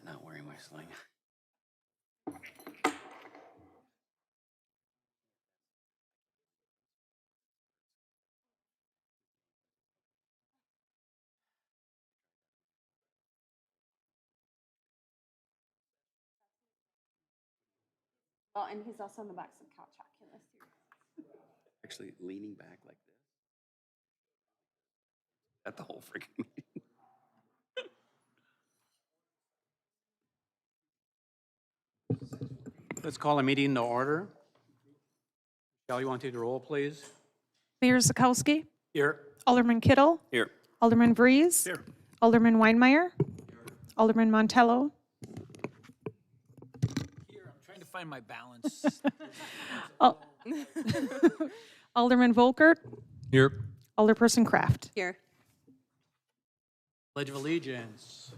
Not wearing my sling. Well, and he's also on the back of calculus here. Actually leaning back like this. At the whole freaking meeting. Let's call a meeting to order. Shall you want to take the roll, please? Mayor Zakowski, Here. Alderman Kittle, Here. Alderman Vries, Here. Alderman Weinmeier, Alderman Montello, Here, I'm trying to find my balance. Alderman Volkert, Here. Alderperson Kraft. Here. Pledge of Allegiance.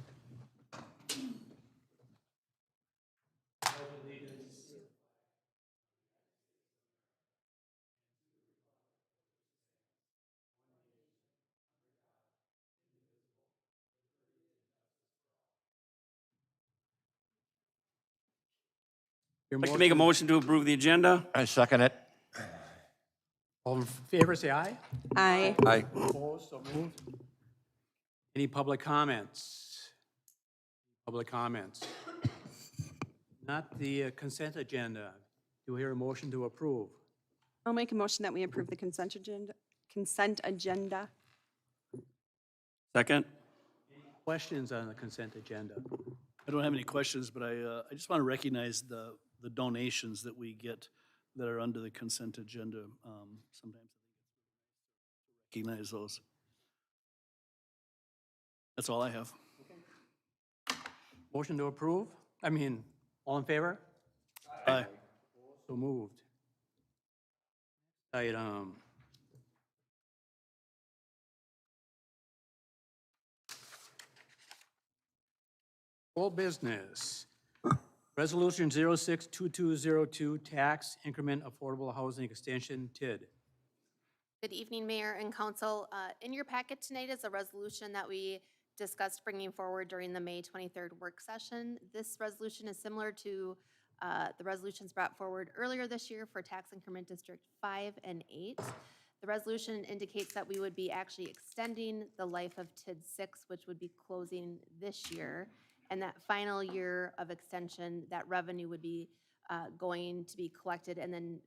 I'd like to make a motion to approve the agenda. I second it. All in favor, say aye. Aye. Aye. Opposed, so moved. Any public comments? Public comments? Not the consent agenda. Do we hear a motion to approve? I'll make a motion that we approve the consent agenda. Consent agenda. Second. Questions on the consent agenda? I don't have any questions, but I just want to recognize the donations that we get that are under the consent agenda. Sometimes recognize those. That's all I have. Motion to approve? All in favor? Aye. So moved. Item. Old business. Resolution 062202, tax increment affordable housing extension, TID. Good evening, Mayor and Council. In your packet tonight is a resolution that we discussed bringing forward during the May 23rd work session. This resolution is similar to the resolutions brought forward earlier this year for tax increment District 5 and 8. The resolution indicates that we would be actually extending the life of TID 6, which would be closing this year. And that final year of extension, that revenue would be going to be collected and then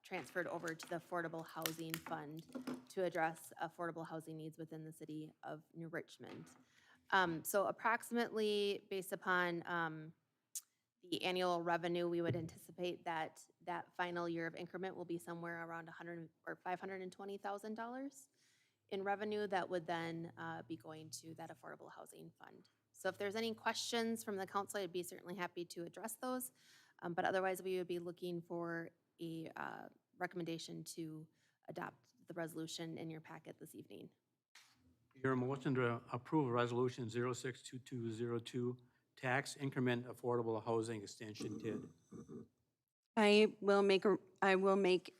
transferred over to the Affordable Housing Fund to address affordable housing needs within the city of New Richmond. So approximately based upon the annual revenue, we would anticipate that that final year of increment will be somewhere around $100,000 or $520,000 in revenue that would then be going to that Affordable Housing Fund. So if there's any questions from the council, I'd be certainly happy to address those. But otherwise, we would be looking for a recommendation to adopt the resolution in your packet this evening. Your motion to approve resolution 062202, tax increment affordable housing extension, TID. I will make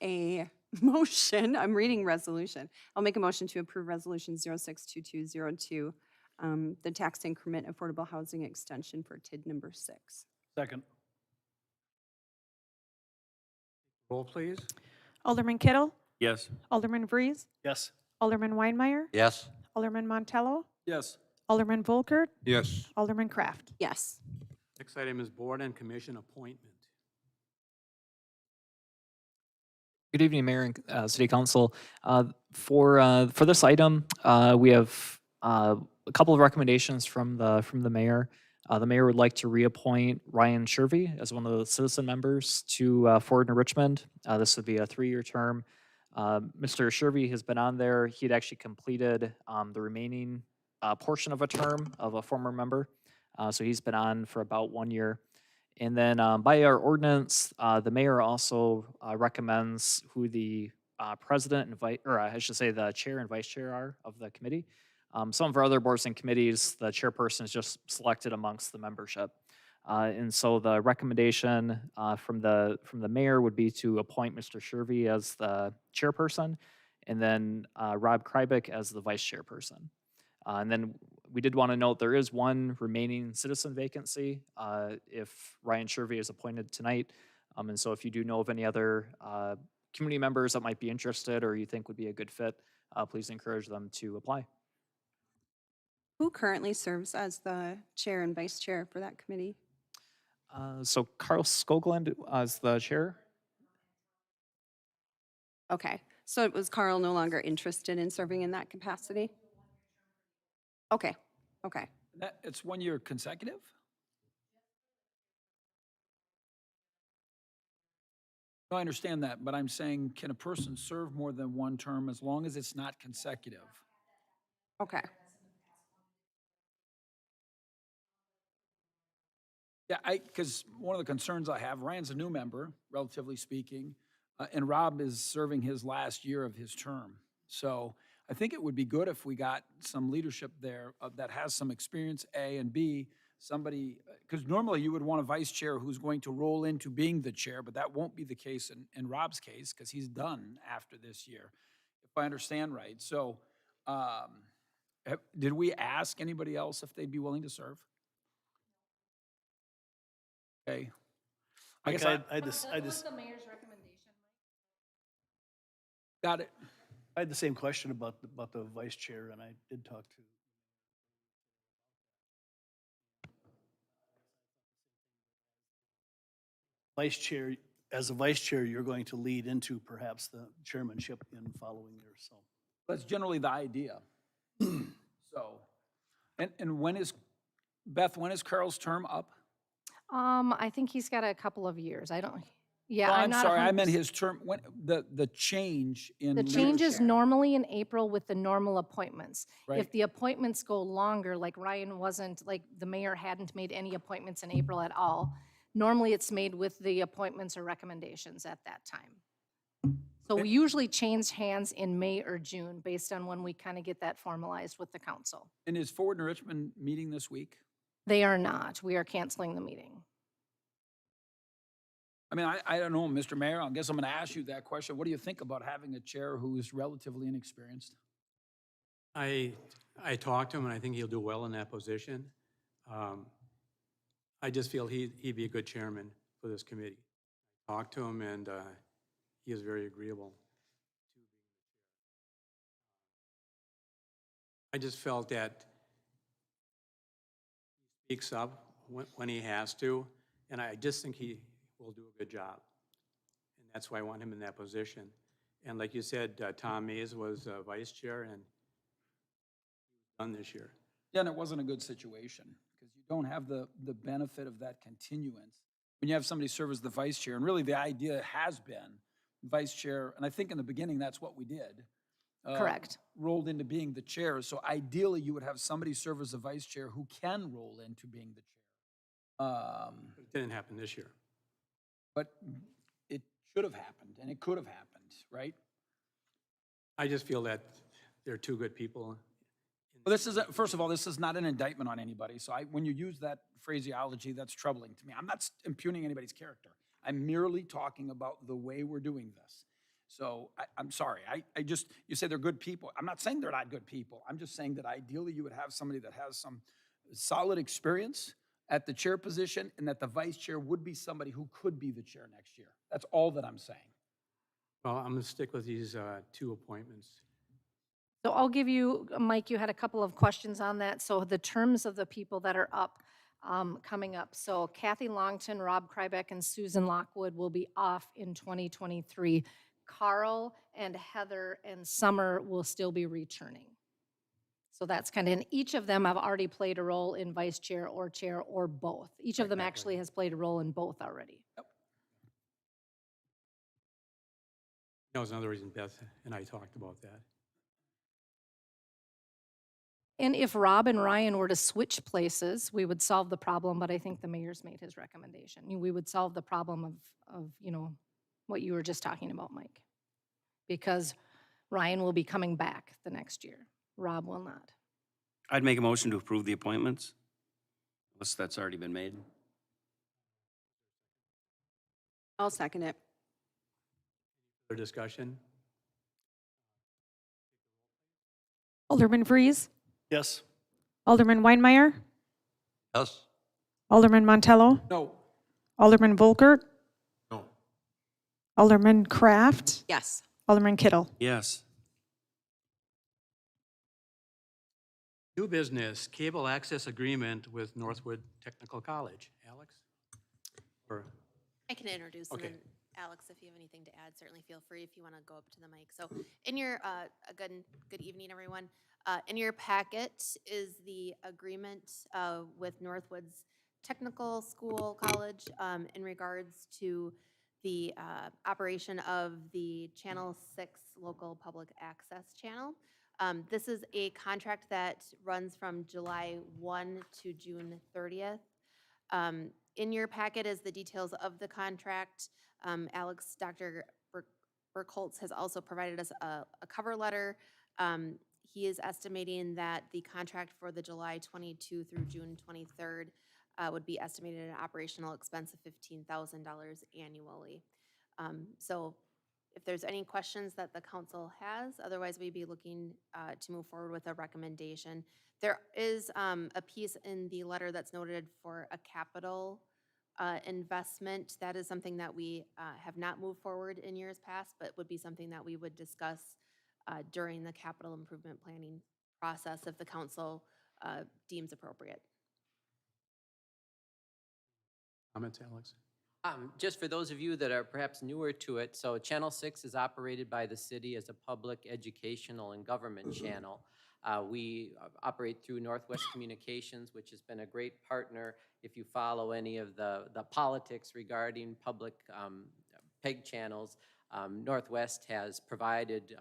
a motion. I'm reading resolution. I'll make a motion to approve resolution 062202, the tax increment affordable housing extension for TID number 6. Second. Roll, please. Alderman Kittle, Yes. Alderman Vries, Yes. Alderman Weinmeier, Yes. Alderman Montello, Yes. Alderman Volkert, Yes. Alderman Kraft. Yes. Next item is board and commission appointment. Good evening, Mayor and City Council. For this item, we have a couple of recommendations from the mayor. The mayor would like to reappoint Ryan Shervey as one of the citizen members to Ford and Richmond. This would be a 3-year term. Mr. Shervey has been on there. He'd actually completed the remaining portion of a term of a former member. So he's been on for about 1 year. And then by our ordinance, the mayor also recommends who the president and the chair and vice chair are of the committee. Some of our other boards and committees, the chairperson is just selected amongst the membership. And so the recommendation from the mayor would be to appoint Mr. Shervy as the chairperson, and then Rob Krybek as the vice chairperson. And then we did want to note there is one remaining citizen vacancy if Ryan Shervy is appointed tonight. And so if you do know of any other community members that might be interested or you think would be a good fit, please encourage them to apply. Who currently serves as the chair and vice chair for that committee? So Carl Skoglund as the chair. Okay, so was Carl no longer interested in serving in that capacity? Okay, okay. It's 1 year consecutive? No, I understand that, but I'm saying, can a person serve more than one term as long as it's not consecutive? Okay. Yeah, because one of the concerns I have, Ryan's a new member, relatively speaking, and Rob is serving his last year of his term. So I think it would be good if we got some leadership there that has some experience, A, and B, somebody, because normally you would want a vice chair who's going to roll into being the chair, but that won't be the case in Rob's case, because he's done after this year, if I understand right. So did we ask anybody else if they'd be willing to serve? Okay. I guess I just got it. I had the same question about the vice chair, and I did talk to vice chair. As a vice chair, you're going to lead into perhaps the chairmanship in following year. So That's generally the idea. So, and when is, Beth, when is Carl's term up? I think he's got a couple of years. I don't, yeah, No, I'm I'm not. sorry, I meant 100%. his term, when, the change in The change is leadership, normally in April with the normal appointments. right? If the appointments go longer, like Ryan wasn't, like the mayor hadn't made any appointments in April at all, normally it's made with the appointments or recommendations at that time. So we usually change hands in May or June based on when we kind of get that formalized with the council. And is Forward and Richmond meeting this week? They are not. We are canceling the meeting. I mean, I don't know, Mr. Mayor, I guess I'm gonna ask you that question. What do you think about having a chair who is relatively inexperienced? I talked to him, and I think he'll do well in that position. I just feel he'd be a good chairman for this committee. Talked to him, and he is very agreeable. I just felt that he speaks up when he has to, and I just think he will do a good job. And that's why I want him in that position. And like you said, Tom Mays was vice chair, and done this year. Yeah, and it wasn't a good situation, because you don't have the benefit of that continuance. When you have somebody serve as the vice chair, and really the idea has been vice chair, and I think in the beginning that's what we did. Correct. Rolled into being the chair. So ideally, you would have somebody serve as the vice chair who can roll into being the chair. It didn't happen this year. But it should have happened, and it could have happened, right? I just feel that they're two good people. Well, this is, first of all, this is not an indictment on anybody. So when you use that phraseology, that's troubling to me. I'm not impugning anybody's character. I'm merely talking about the way we're doing this. So I'm sorry, I just, you say they're good people. I'm not saying they're not good people. I'm just saying that ideally you would have somebody that has some solid experience at the chair position, and that the vice chair would be somebody who could be the chair next year. That's all that I'm saying. Well, I'm going to stick with these two appointments. So I'll give you, Mike, you had a couple of questions on that. So the terms of the people that are up, coming up. So Kathy Longton, Rob Krybek, and Susan Lockwood will be off in 2023. Carl and Heather and Summer will still be returning. So that's kind of, and each of them have already played a role in vice chair or both. Each of them Exactly. actually has played a role in both already. That was another reason Beth and I talked about that. And if Rob and Ryan were to switch places, we would solve the problem, but I think the mayor's made his recommendation. We would solve the problem of you know, what you were just talking about, Mike. Because Ryan will be coming back the next year. Rob will not. I'd make a motion to approve the appointments, unless that's already been made. I'll second it. For discussion? Alderman Freeze, Yes. Alderman Weinmeier, Yes. Alderman Montello, No. Alderman Volkert, No. Alderman Kraft, Yes. Alderman Kittle. Yes. New business, cable access agreement with Northwood Technical College. Alex? Or, I can introduce, and Okay. then Alex, if you have anything to add, certainly feel free if you want to go up to the mic. So in your, good evening, everyone. In your packet is the agreement with Northwood's Technical School College in regards to the operation of the Channel 6 local public access channel. This is a contract that runs from July 1 to June 30th. In your packet is the details of the contract. Alex, Dr. Burkholz has also provided us a cover letter. He is estimating that the contract for the July 22 through June 23rd would be estimated an operational expense of $15,000 annually. So if there's any questions that the council has, otherwise we'd be looking to move forward with a recommendation. There is a piece in the letter that's noted for a capital investment. That is something that we have not moved forward in years past, but would be something that we would discuss during the capital improvement planning process if the council deems appropriate. comments, Alex? Just for those of you that are perhaps newer to it, so Channel 6 is operated by the city as a public educational and government channel. We operate through Northwest Communications, which has been a great partner. If you follow any of the politics regarding public PEG channels, Northwest has provided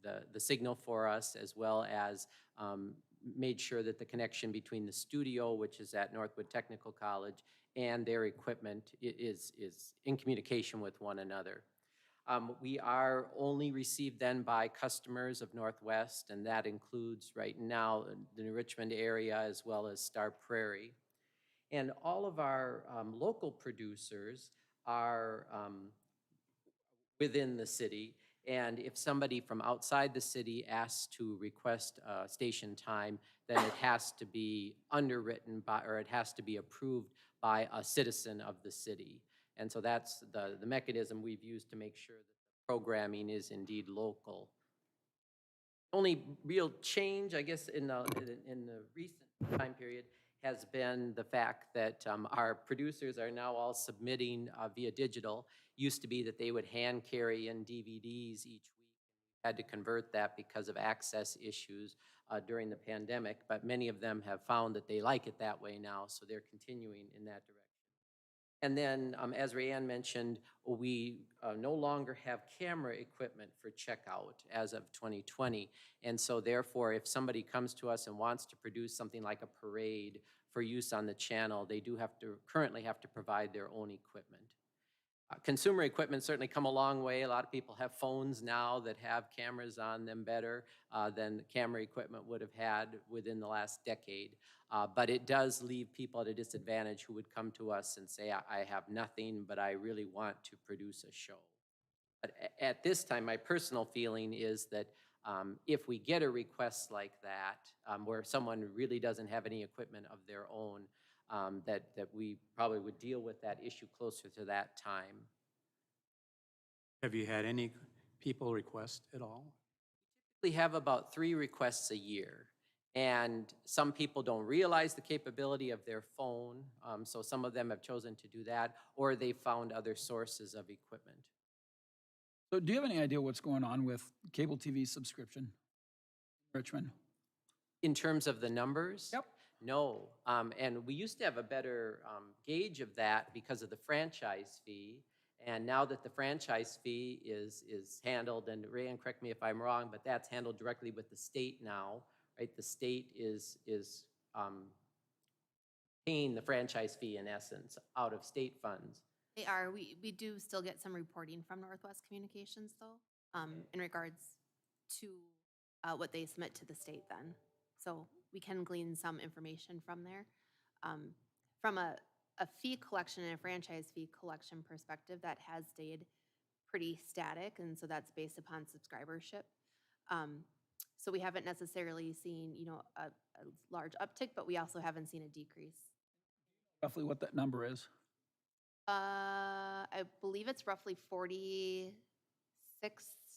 the signal for us, as well as made sure that the connection between the studio, which is at Northwood Technical College, and their equipment is in communication with one another. We are only received then by customers of Northwest, and that includes right now the Richmond area as well as Star Prairie. And all of our local producers are within the city. And if somebody from outside the city asks to request station time, then it has to be underwritten by, or it has to be approved by a citizen of the city. And so that's the mechanism we've used to make sure that the programming is indeed local. Only real change, I guess, in the recent time period has been the fact that our producers are now all submitting via digital. Used to be that they would hand carry in DVDs each week. We had to convert that because of access issues during the pandemic, but many of them have found that they like it that way now, so they're continuing in that direction. And then, as Rayanne mentioned, we no longer have camera equipment for checkout as of 2020. And so therefore, if somebody comes to us and wants to produce something like a parade for use on the channel, they do currently have to provide their own equipment. Consumer equipment certainly come a long way. A lot of people have phones now that have cameras on them better than the camera equipment would have had within the last decade. But it does leave people at a disadvantage who would come to us and say, I have nothing, but I really want to produce a show. But at this time, my personal feeling is that if we get a request like that, where someone really doesn't have any equipment of their own, that we probably would deal with that issue closer to that time. Have you had any people request at all? We have about 3 requests a year, and some people don't realize the capability of their phone, so some of them have chosen to do that, or they found other sources of equipment. So do you have any idea what's going on with cable TV subscription in Richmond? In terms of the numbers? Yep. No, and we used to have a better gauge of that because of the franchise fee. And now that the franchise fee is handled, and Rayanne, correct me if I'm wrong, but that's handled directly with the state now, right? The state is paying the franchise fee in essence out of state funds. They are. We do still get some reporting from Northwest Communications, though, in regards to what they submit to the state then. So we can glean some information from there. From a fee collection and a franchise fee collection perspective, that has stayed pretty static, and so that's based upon subscribership. So we haven't necessarily seen, a large uptick, but we also haven't seen a decrease. Roughly what that number is? I believe it's roughly $46,000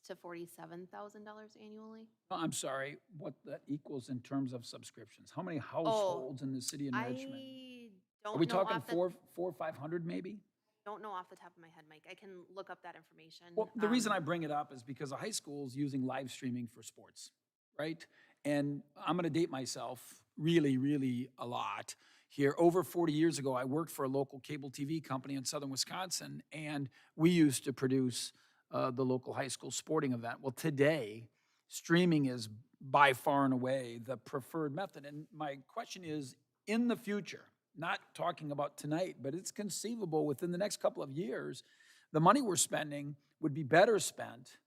to $47,000 annually. Oh, I'm sorry, what that equals in terms of subscriptions? How many households in the city of Richmond? I Are don't we know talking off the, four or 500 maybe? don't know off the top of my head, Mike. I can look up that information. Well, the reason I bring it up is because a high school is using live streaming for sports, right? And I'm going to date myself really, really a lot here. Over 40 years ago, I worked for a local cable TV company in southern Wisconsin, and we used to produce the local high school sporting event. Well, today, streaming is by far and away the preferred method. And my question is, in the future, not talking about tonight, but it's conceivable within the next couple of years, the money we're spending would be better spent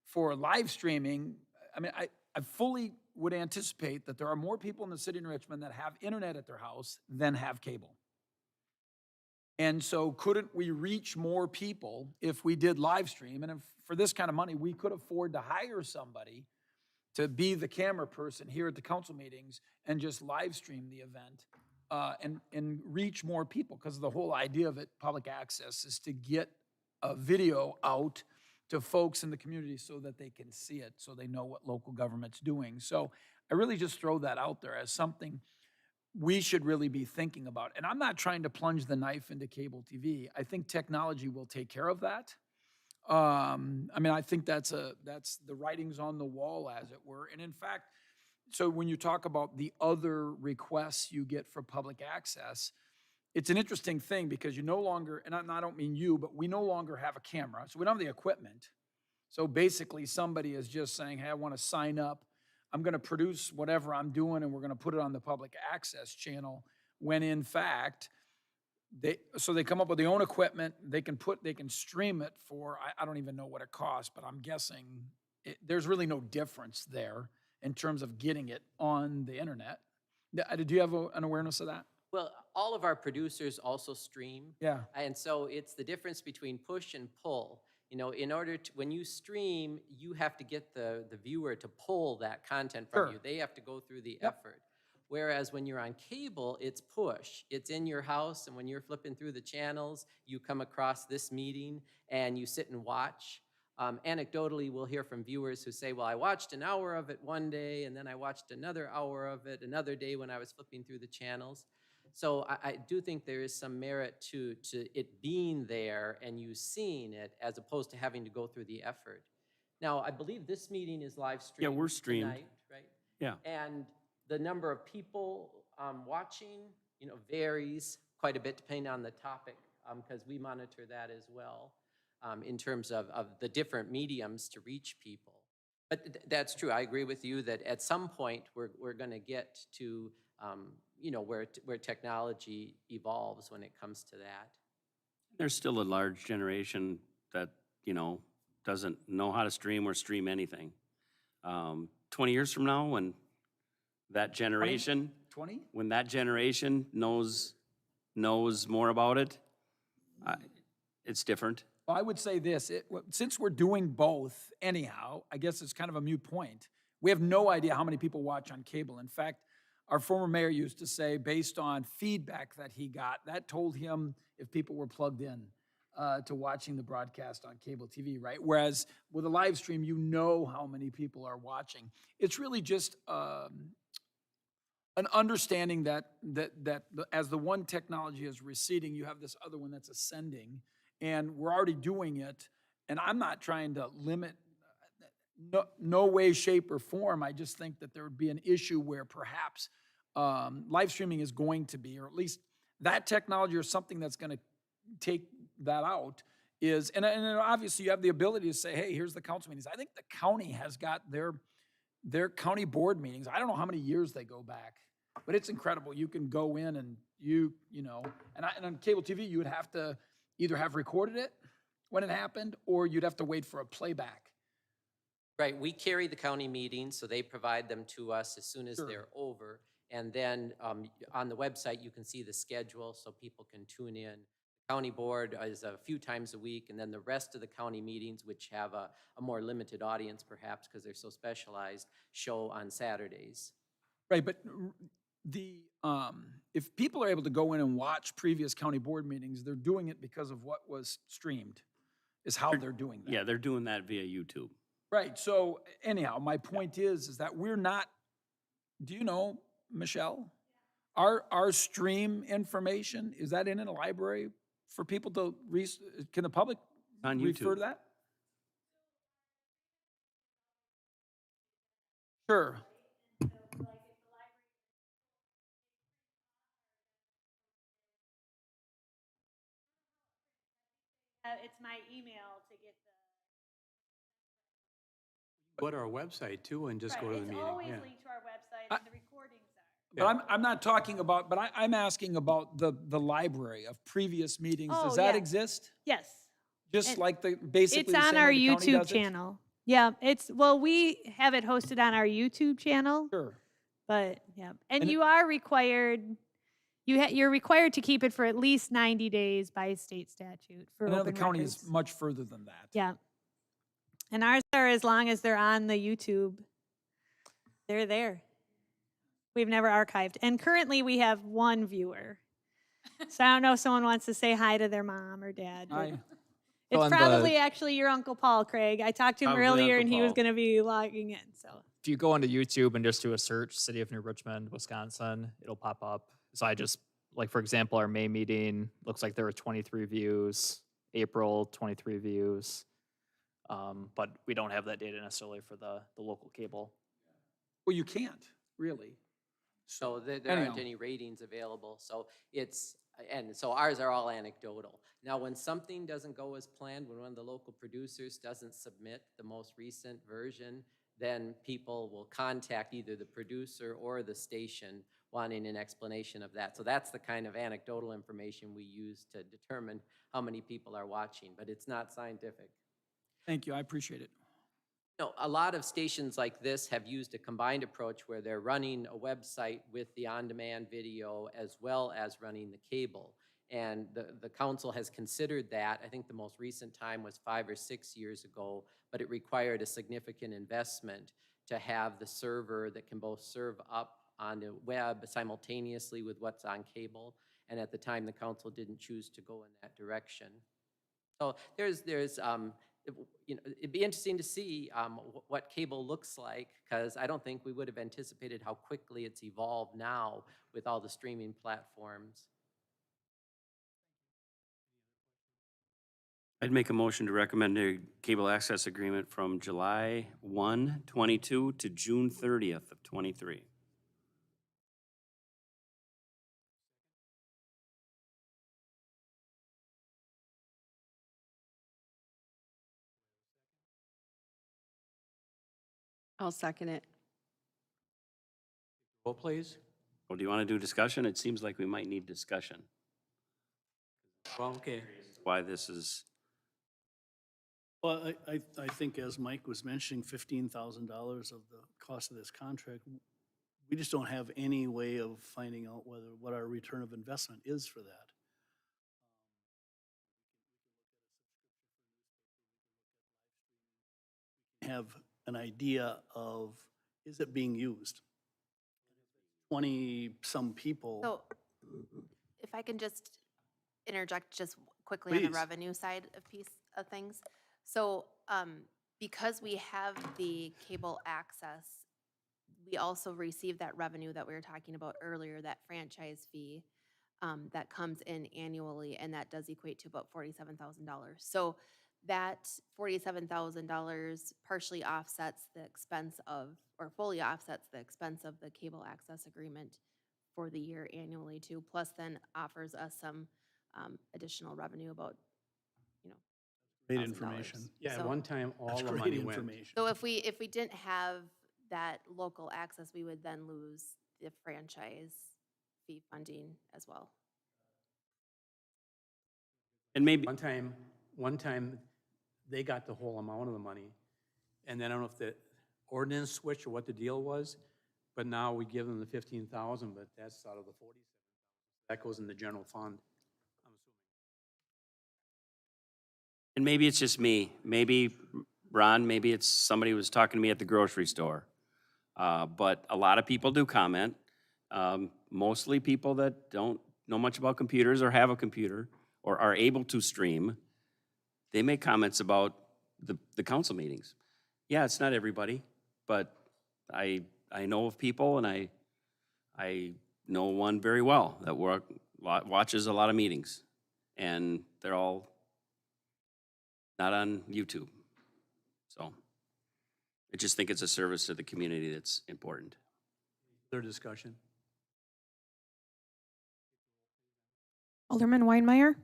for live streaming. I mean, I fully would anticipate that there are more people in the city of Richmond that have internet at their house than have cable. And so couldn't we reach more people if we did live stream? And if for this kind of money, we could afford to hire somebody to be the camera person here at the council meetings and just live stream the event and reach more people. Because the whole idea of it, public access, is to get a video out to folks in the community so that they can see it, so they know what local government's doing. So I really just throw that out there as something we should really be thinking about. And I'm not trying to plunge the knife into cable TV. I think technology will take care of that. I mean, I think that's the writing's on the wall, as it were. And in fact, so when you talk about the other requests you get for public access, it's an interesting thing because you no longer, and I don't mean you, but we no longer have a camera. So we don't have the equipment. So basically somebody is just saying, hey, I want to sign up. I'm going to produce whatever I'm doing and we're going to put it on the public access channel, when in fact, they come up with their own equipment. They can stream it for, I don't even know what it costs, but I'm guessing there's really no difference there in terms of getting it on the internet. Do you have an awareness of that? Well, all of our producers also stream. Yeah. And so it's the difference between push and pull. In order to, when you stream, you have to get the viewer to pull that content from Sure. you. They have to go through the Yep. effort. Whereas when you're on cable, it's push. It's in your house, and when you're flipping through the channels, you come across this meeting and you sit and watch. Anecdotally, we'll hear from viewers who say, well, I watched an hour of it one day, and then I watched another hour of it another day when I was flipping through the channels. So I do think there is some merit to it being there and you seeing it, as opposed to having to go through the effort. Now, I believe this meeting is live streamed. Yeah, we're streamed. Tonight, right? Yeah. And the number of people watching, varies quite a bit depending on the topic, because we monitor that as well in terms of the different mediums to reach people. But that's true. I agree with you that at some point we're going to get to where technology evolves when it comes to that. There's still a large generation that, doesn't know how to stream or stream anything. 20 years from now, when that generation, 20? when that generation knows more about it, it's different. Well, I would say this, since we're doing both anyhow, I guess it's kind of a moot point. We have no idea how many people watch on cable. In fact, our former mayor used to say, based on feedback that he got, that told him if people were plugged in to watching the broadcast on cable TV, right? Whereas with a live stream, you know how many people are watching. It's really just an understanding that as the one technology is receding, you have this other one that's ascending, and we're already doing it. And I'm not trying to limit, no way, shape, or form. I just think that there would be an issue where perhaps live streaming is going to be, or at least that technology or something that's going to take that out is, and obviously you have the ability to say, hey, here's the council meetings. I think the county has got their county board meetings. I don't know how many years they go back, but it's incredible. You can go in and and on cable TV, you would have to either have recorded it when it happened, or you'd have to wait for a playback. Right, we carry the county meetings, so they provide them to us as soon as Sure. they're over. And then on the website, you can see the schedule so people can tune in. County board is a few times a week, and then the rest of the county meetings, which have a more limited audience perhaps because they're so specialized, show on Saturdays. Right, but if people are able to go in and watch previous county board meetings, they're doing it because of what was streamed, is how they're doing that. Yeah, they're doing that via YouTube. Right, so anyhow, my point is that we're not, do you know, Michelle? Our stream information, is that in a library for people to, can the public On refer YouTube. to that? Sure. It's my email to get Go to our website too and just go to the meeting. It's always Yeah. linked to our website and the recordings are. But I'm not talking about, but I'm asking about the library of previous meetings. Does Oh, that yeah. exist? Yes, Just And like basically it's the on same our way the county YouTube does it? channel. Yeah, we have it hosted on our YouTube channel, Sure. but yeah. And And it- you are required, you're required to keep it for at least 90 days by state statute for I know the open county is records. much further than that. Yeah. And ours are as long as they're on the YouTube. They're there. We've never archived. And currently we have one viewer. So I don't know if someone wants to say hi to their mom or dad. but It's Well, and probably actually your Uncle Paul, Craig. I talked to him Probably earlier Uncle and he was Paul. going to be logging in. So If you go onto YouTube and just do a search, City of New Richmond, Wisconsin, it'll pop up. So I just, like, for example, our May meeting, looks like there were 23 views, April, 23 views. But we don't have that data necessarily for the local cable. Well, you can't, really. So there aren't Anyhow. any ratings available, so and so ours are all anecdotal. Now, when something doesn't go as planned, when one of the local producers doesn't submit the most recent version, then people will contact either the producer or the station wanting an explanation of that. So that's the kind of anecdotal information we use to determine how many people are watching, but it's not scientific. Thank you, I appreciate it. No, a lot of stations like this have used a combined approach where they're running a website with the on-demand video as well as running the cable. And the council has considered that. I think the most recent time was 5 or 6 years ago, but it required a significant investment to have the server that can both serve up on the web simultaneously with what's on cable. And at the time, the council didn't choose to go in that direction. So there's it'd be interesting to see what cable looks like, because I don't think we would have anticipated how quickly it's evolved now with all the streaming platforms. I'd make a motion to recommend a cable access agreement from July 1, 22 to June 30th of 23. I'll second it. Roll, please. Well, do you want to do discussion? It seems like we might need discussion. Well, okay. Why this is, Well, I think as Mike was mentioning, $15,000 of the cost of this contract, we just don't have any way of finding out what our return of investment is for that. Have an idea of, is it being used? 20-some people. So if I can just interject just quickly on the Please. revenue side of things. So because we have the cable access, we also receive that revenue that we were talking about earlier, that franchise fee that comes in annually, and that does equate to about $47,000. So that $47,000 partially offsets the expense of, or fully offsets the expense of the cable access agreement for the year annually too, plus then offers us some additional revenue about, Great $1,000. information. Yeah, at So- one time, all That's the great money went. information. So if we didn't have that local access, we would then lose the franchise fee funding as well. and maybe, One time, they got the whole amount of the money, And then I don't know if the ordinance switched or what the deal was, but now we give them the 15,000, but that's out of the 47. That goes in the general fund. I'm assuming. And maybe it's just me. Maybe, Ron, maybe it's somebody who was talking to me at the grocery store. But a lot of people do comment. Mostly people that don't know much about computers or have a computer or are able to stream. They make comments about the council meetings. Yeah, it's not everybody, but I know of people, and I know one very well that watches a lot of meetings, and they're all not on YouTube. So I just think it's a service to the community that's important. Further discussion? Alderman Weinmeier,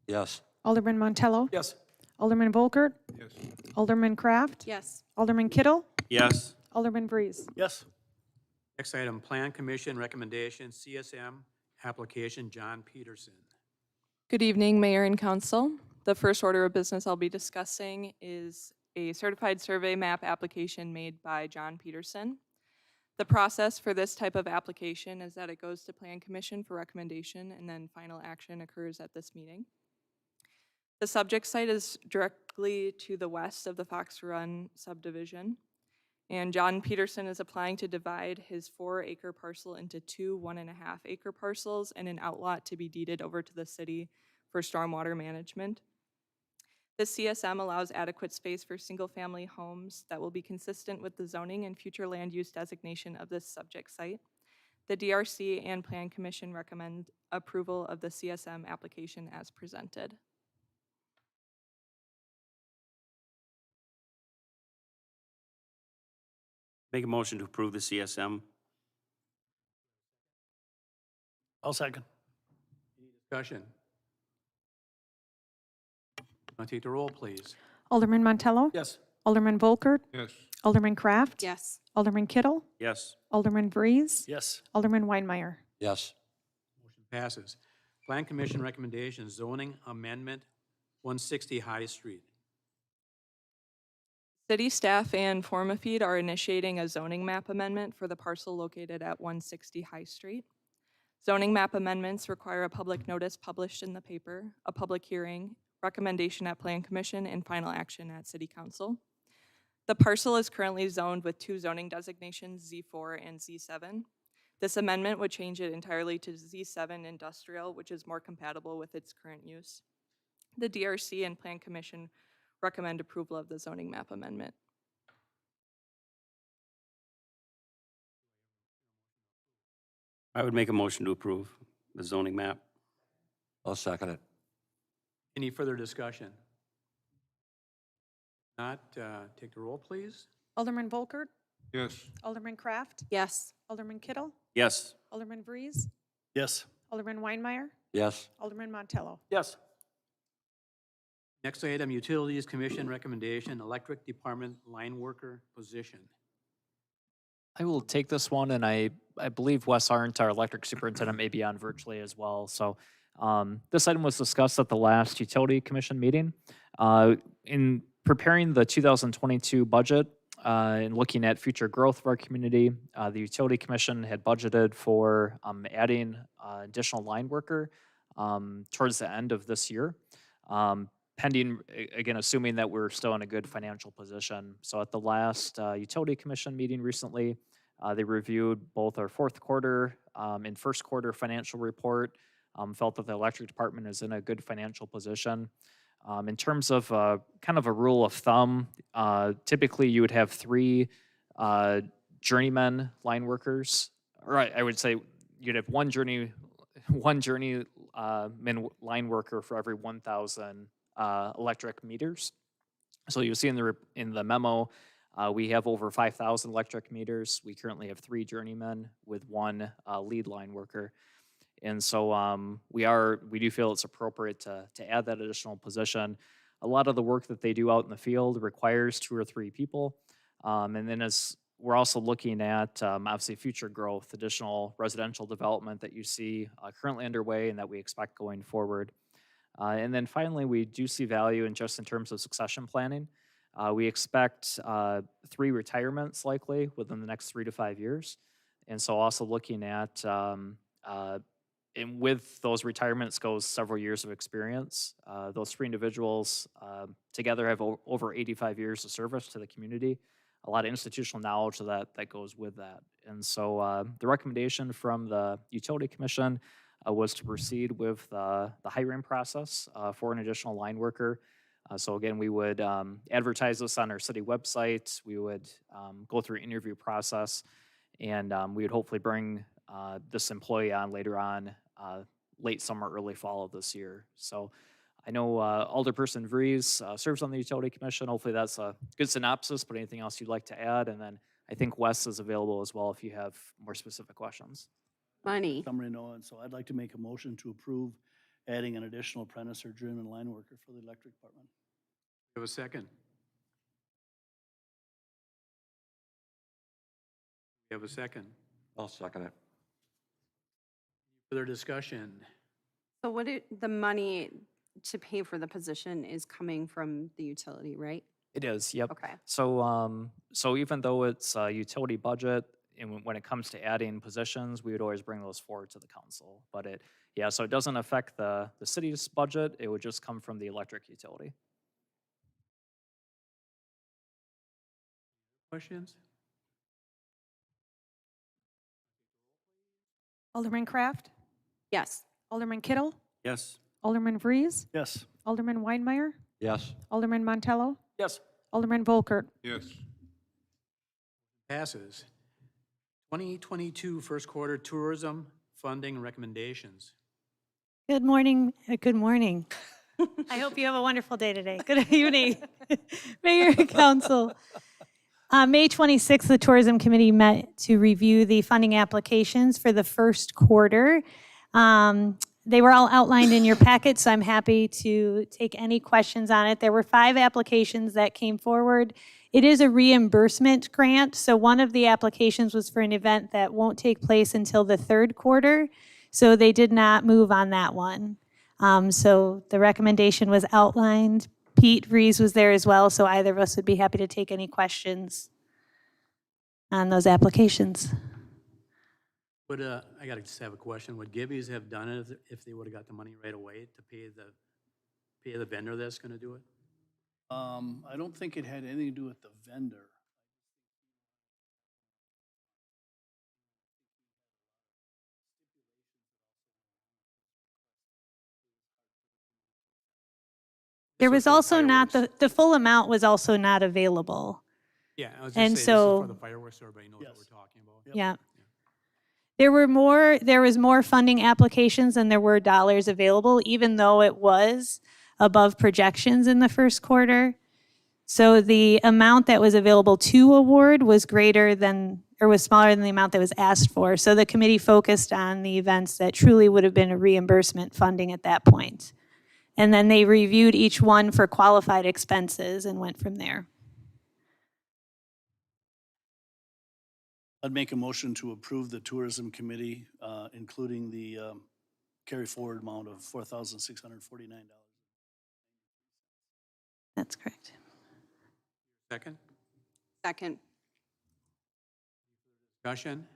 Yes. Alderman Montello, Yes. Alderman Volkert, Yes. Alderman Kraft, Yes. Alderman Kittle, Yes. Alderman Breeze. Yes. Next item, Plan Commission recommendation, CSM application, John Peterson. Good evening, Mayor and Council. The first order of business I'll be discussing is a certified survey map application made by John Peterson. The process for this type of application is that it goes to Plan Commission for recommendation, and then final action occurs at this meeting. The subject site is directly to the west of the Fox Run subdivision, and John Peterson is applying to divide his 4-acre parcel into 2 1.5-acre parcels and an outlot to be deeded over to the city for stormwater management. The CSM allows adequate space for single-family homes that will be consistent with the zoning and future land use designation of this subject site. The DRC and Plan Commission recommend approval of the CSM application as presented. Make a motion to approve the CSM. I'll second. Discussion? Want to take the roll, please? Alderman Montello, Yes. Alderman Volkert, Yes. Alderman Kraft, Yes. Alderman Kittle, Yes. Alderman Breeze, Yes. Alderman Weinmeier. Yes. Motion passes. Plan Commission recommendation, zoning amendment, 160 High Street. City staff and Formafeed are initiating a zoning map amendment for the parcel located at 160 High Street. Zoning map amendments require a public notice published in the paper, a public hearing, recommendation at Plan Commission, and final action at City Council. The parcel is currently zoned with 2 zoning designations, Z4 and Z7. This amendment would change it entirely to Z7 Industrial, which is more compatible with its current use. The DRC and Plan Commission recommend approval of the zoning map amendment. I would make a motion to approve the zoning map. I'll second it. Any further discussion? Not, take the roll, please. Alderman Volkert, Yes. Alderman Kraft, Yes. Alderman Kittle, Yes. Alderman Breeze, Yes. Alderman Weinmeier, Yes. Alderman Montello. Yes. Next item, Utilities Commission recommendation, Electric Department line worker position. I will take this one, and I believe Wes Arndt, our electric superintendent, may be on virtually as well. So this item was discussed at the last Utility Commission meeting. In preparing the 2022 budget and looking at future growth of our community, the Utility Commission had budgeted for adding additional line worker towards the end of this year. Pending, again, assuming that we're still in a good financial position. So at the last Utility Commission meeting recently, they reviewed both our 4th quarter and 1st quarter financial report, felt that the electric department is in a good financial position. In terms of kind of a rule of thumb, typically you would have 3 journeyman line workers, or I would say you'd have one journeyman line worker for every 1,000 electric meters. So you'll see in the memo, we have over 5,000 electric meters. We currently have 3 journeymen with 1 lead line worker. And so we do feel it's appropriate to add that additional position. A lot of the work that they do out in the field requires 2 or 3 people. And then as we're also looking at obviously future growth, additional residential development that you see currently underway and that we expect going forward. And then finally, we do see value in just in terms of succession planning. We expect 3 retirements likely within the next 3 to 5 years. And so also looking at, and with those retirements goes several years of experience. Those 3 individuals together have over 85 years of service to the community. A lot of institutional knowledge that goes with that. And so the recommendation from the Utility Commission was to proceed with the hiring process for an additional line worker. So again, we would advertise this on our city website. We would go through an interview process, and we would hopefully bring this employee on later on, late summer, early fall of this year. So I know Alderperson Vries serves on the Utility Commission. Hopefully that's a good synopsis, but anything else you'd like to add? And then I think Wes is available as well if you have more specific questions. Money. Summary, no, and so I'd like to make a motion to approve adding an additional apprentice or journeyman line worker for the electric department. You have a second? You have a second? I'll second it. Further discussion? So the money to pay for the position is coming from the utility, right? It is, yep. Okay. So, so even though it's a utility budget, and when it comes to adding positions, we would always bring those forward to the council. But yeah, so it doesn't affect the city's budget. It would just come from the electric utility. Questions? Alderman Kraft, Yes. Alderman Kittle, Yes. Alderman Vries, Yes. Alderman Weinmeier, Yes. Alderman Montello, Yes. Alderman Volkert. Yes. Passes. 2022 first quarter tourism funding recommendations. Good morning. Good morning. I hope you have a wonderful day today. Good evening, Mayor and Council. May 26th, the Tourism Committee met to review the funding applications for the first quarter. They were all outlined in your packet, so I'm happy to take any questions on it. There were 5 applications that came forward. It is a reimbursement grant, so one of the applications was for an event that won't take place until the 3rd quarter, so they did not move on that one. So the recommendation was outlined. Pete Vries was there as well, so either of us would be happy to take any questions on those applications. Would, I gotta just have a question. Would Gibby's have done it if they would've got the money right away to pay the vendor that's gonna do it? I don't think it had anything to do with the vendor. There This was for the also not, fireworks. the full amount was also not available. Yeah, I was and just saying, this is so- for the fireworks, so everybody knows what Yes. we're talking about. Yep. Yeah. There was more funding applications than there were dollars available, even though it was above projections in the first quarter. So the amount that was available to award was greater than, or was smaller than the amount that was asked for. So the committee focused on the events that truly would have been a reimbursement funding at that point. And then they reviewed each one for qualified expenses and went from there. I'd make a motion to approve the tourism committee, including the carry forward amount of $4,649. That's correct. Second, Second. discussion?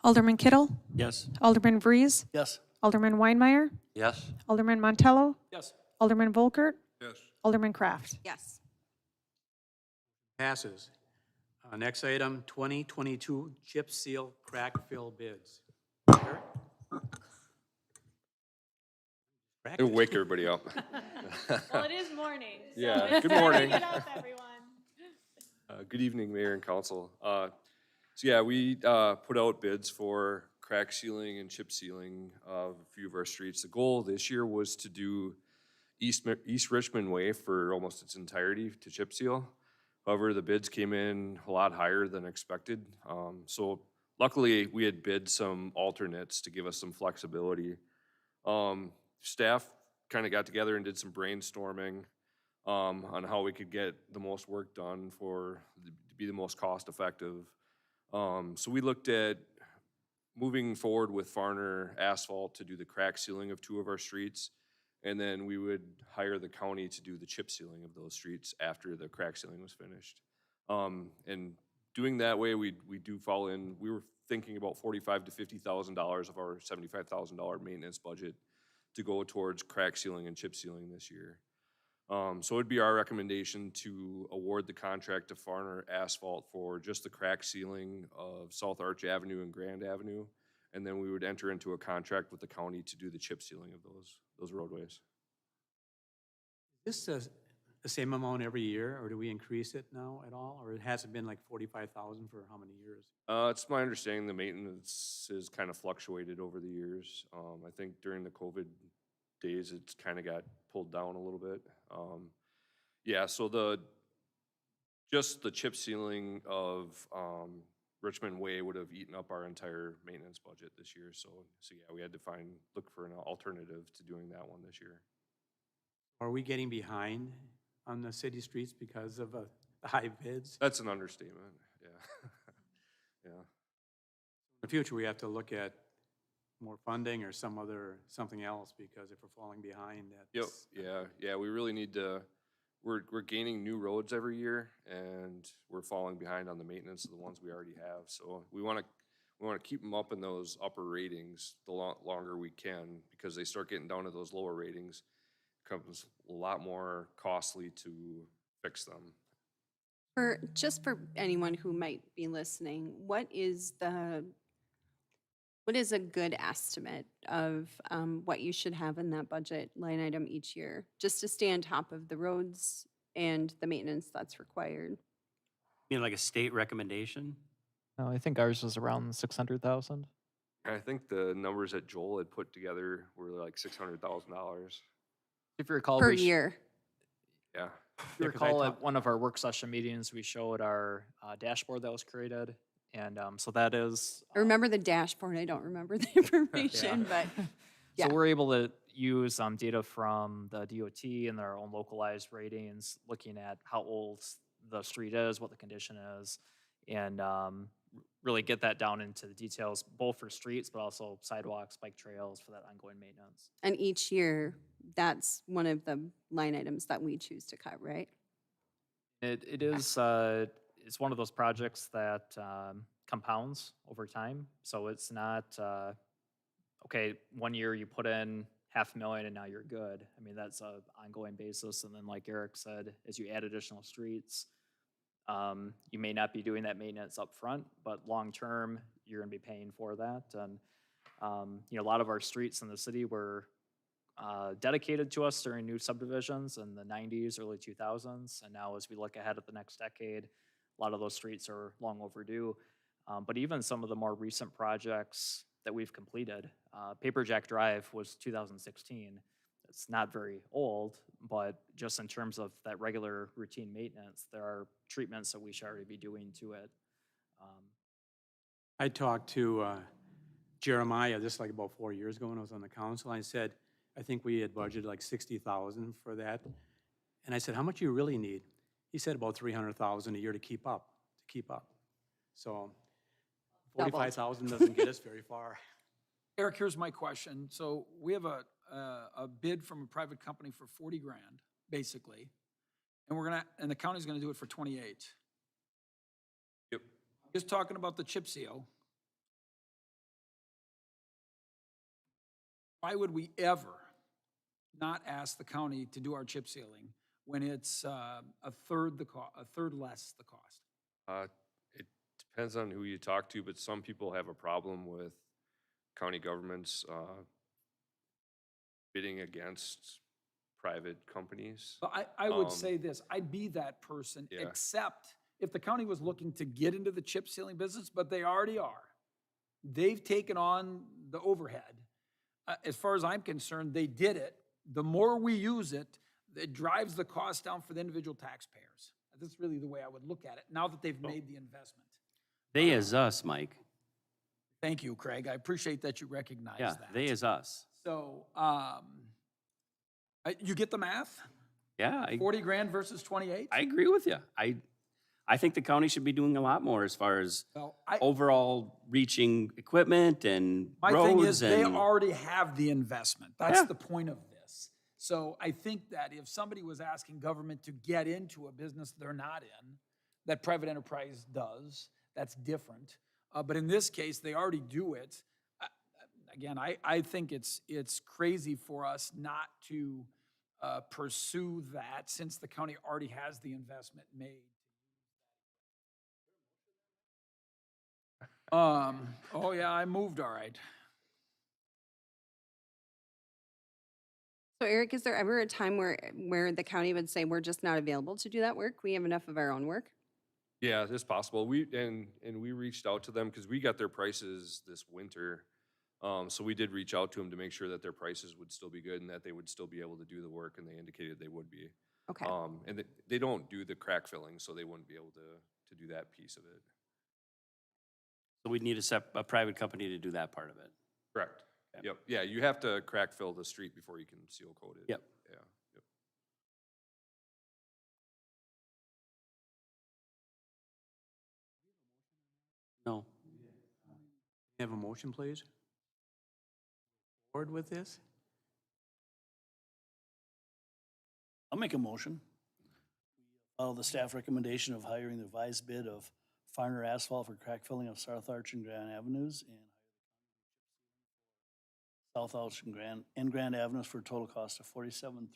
Alderman Kittle, Yes. Alderman Vries, Yes. Alderman Weinmeier, Yes. Alderman Montello, Yes. Alderman Volkert, Yes. Alderman Kraft. Yes. Passes. Next item, 2022 chip seal crack fill bids. Eric? It'll wake everybody up. Well, it is morning. Yeah, good morning. Get up, everyone. Good evening, Mayor and Council. So yeah, we put out bids for crack sealing and chip sealing of a few of our streets. The goal this year was to do East Richmond Way for almost its entirety to chip seal. However, the bids came in a lot higher than expected. So luckily, we had bid some alternates to give us some flexibility. Staff kind of got together and did some brainstorming on how we could get the most work done to be the most cost effective. So we looked at moving forward with Farner Asphalt to do the crack sealing of 2 of our streets. And then we would hire the county to do the chip sealing of those streets after the crack sealing was finished. And doing that way, we do fall in, we were thinking about $45,000 to $50,000 of our $75,000 maintenance budget to go towards crack sealing and chip sealing this year. So it'd be our recommendation to award the contract to Farner Asphalt for just the crack sealing of South Arch Avenue and Grand Avenue. And then we would enter into a contract with the county to do the chip sealing of those roadways. Is this the same amount every year, or do we increase it now at all? Or it hasn't been like 45,000 for how many years? It's my understanding the maintenance has kind of fluctuated over the years. I think during the COVID days, it's kind of got pulled down a little bit. Yeah, so just the chip sealing of Richmond Way would have eaten up our entire maintenance budget this year. So yeah, we had to look for an alternative to doing that one this year. Are we getting behind on the city streets because of the high bids? That's an understatement, yeah. Yeah. In the future, we have to look at more funding or something else, because if we're falling behind, that's. Yep, yeah, we really need to, we're gaining new roads every year, and we're falling behind on the maintenance of the ones we already have. So we want to keep them up in those upper ratings the longer we can, because they start getting down to those lower ratings, it becomes a lot more costly to fix them. Just for anyone who might be listening, what is a good estimate of what you should have in that budget line item each year, just to stay on top of the roads and the maintenance that's required? You know, like a state recommendation? No, I think ours was around 600,000. I think the numbers that Joel had put together were like $600,000. If you recall, Per year. Yeah. If you recall, at one of our work session meetings, we showed our dashboard that was created. And so that is. I remember the dashboard. I don't remember the information, but yeah. So we're able to use data from the DOT and their own localized ratings, looking at how old the street is, what the condition is, and really get that down into the details, both for streets, but also sidewalks, bike trails, for that ongoing maintenance. And each year, that's one of the line items that we choose to cut, right? It is, it's one of those projects that compounds over time. So it's not, okay, one year you put in $500,000 and now you're good. I mean, that's an ongoing basis. And then like Eric said, as you add additional streets, you may not be doing that maintenance up front, but long-term, you're gonna be paying for that. And, you know, a lot of our streets in the city were dedicated to us during new subdivisions in the 90s, early 2000s. And now as we look ahead at the next decade, a lot of those streets are long overdue. But even some of the more recent projects that we've completed, Paperjack Drive was 2016. It's not very old, but just in terms of that regular routine maintenance, there are treatments that we should already be doing to it. I talked to Jeremiah just like about 4 years ago when I was on the council. I said, I think we had budgeted like 60,000 for that. And I said, how much do you really need? He said about 300,000 a year to keep up. So 45,000 doesn't get us very far. Eric, here's my question. So we have a bid from a private company for 40 grand, basically, and the county's gonna do it for 28. Yep. Just talking about the chip seal. Why would we ever not ask the county to do our chip sealing when it's a third less the cost? It depends on who you talk to, but some people have a problem with county governments bidding against private companies. But I would say this, I'd be that person, Yeah. except if the county was looking to get into the chip sealing business, but they already are. They've taken on the overhead. As far as I'm concerned, they did it. The more we use it, it drives the cost down for the individual taxpayers. That's really the way I would look at it, now that they've made the investment. They is us, Mike. Thank you, Craig. I appreciate that you recognize Yeah, that. they is us. So, you get the math? Yeah, 40 grand versus 28? I agree with you. I think the county should be doing a lot more as far as Well, overall reaching equipment and My roads thing is, they and already have the investment. That's Yeah. the point of this. So I think that if somebody was asking government to get into a business they're not in, that private enterprise does, that's different. But in this case, they already do it. Again, I think it's crazy for us not to pursue that since the county already has the investment made. Oh yeah, I moved all right. So Eric, is there ever a time where the county would say, we're just not available to do that work? We have enough of our own work? Yeah, it's possible. We reached out to them because we got their prices this winter. So we did reach out to them to make sure that their prices would still be good and that they would still be able to do the work, and they indicated they would be. Okay. And they don't do the crack filling, so they wouldn't be able to do that piece of it. So we'd need a private company to do that part of it. Correct. Yep. Yeah, you have to crack fill the street before you can seal coat it. Yep. Yeah. Yep. No. Have a motion, please? Forward with this? I'll make a motion. Follow the staff recommendation of hiring the revised bid of Farner Asphalt for crack filling of South Arch and Grand Avenues and South Arch and Grand Avenues for a total cost of $47,367.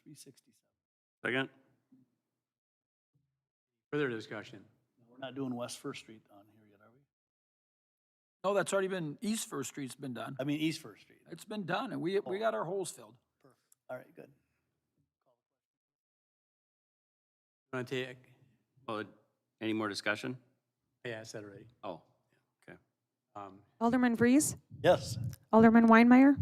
Second? Further discussion? We're not doing West First Street on here yet, are we? No, that's already been, East First Street's been done. I mean, East First Street. It's been done, and we got our holes filled. Perfect. All right, good. Want to take? Oh, any more discussion? Yeah, I said already. Oh, okay. Alderman Vries, Yes. Alderman Weinmeier,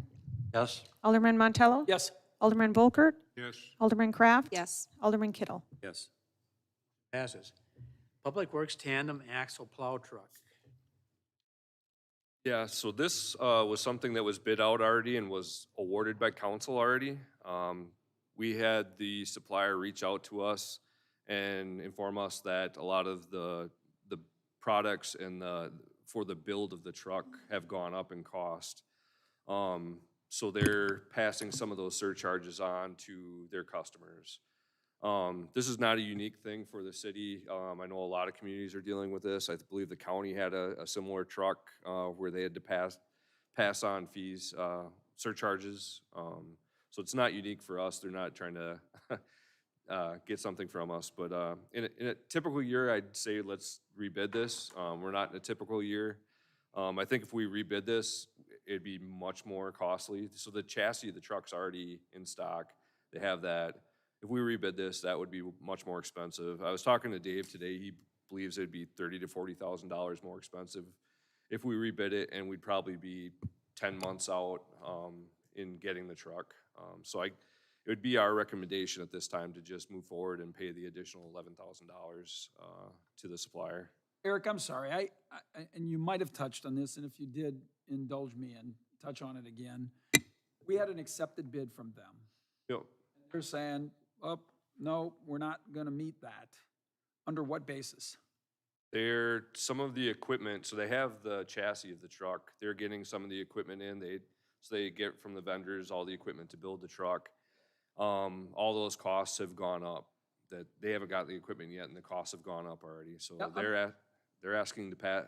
Yes. Alderman Montello, Yes. Alderman Volkert, Yes. Alderman Kraft, Yes. Alderman Kittle. Yes. Passes. Public Works Tandem Axle Plow Truck. Yeah, so this was something that was bid out already and was awarded by council already. We had the supplier reach out to us and inform us that a lot of the products and for the build of the truck have gone up in cost. So they're passing some of those surcharges on to their customers. This is not a unique thing for the city. I know a lot of communities are dealing with this. I believe the county had a similar truck where they had to pass on fees, surcharges. So it's not unique for us. They're not trying to get something from us. But in a typical year, I'd say let's rebid this. We're not in a typical year. I think if we rebid this, it'd be much more costly. So the chassis of the truck's already in stock. They have that. If we rebid this, that would be much more expensive. I was talking to Dave today. He believes it'd be $30,000 to $40,000 more expensive if we rebid it, and we'd probably be 10 months out in getting the truck. So it would be our recommendation at this time to just move forward and pay the additional $11,000 to the supplier. Eric, I'm sorry, I and you might have touched on this, and if you did, indulge me and touch on it again. We had an accepted bid from them. Yep. They're saying, oh, no, we're not gonna meet that. Under what basis? They're, some of the equipment, so they have the chassis of the truck. They're getting some of the equipment in. So they get from the vendors all the equipment to build the truck. All those costs have gone up. That they haven't got the equipment yet, and the costs have gone up already. So Yeah, they're asking to pass.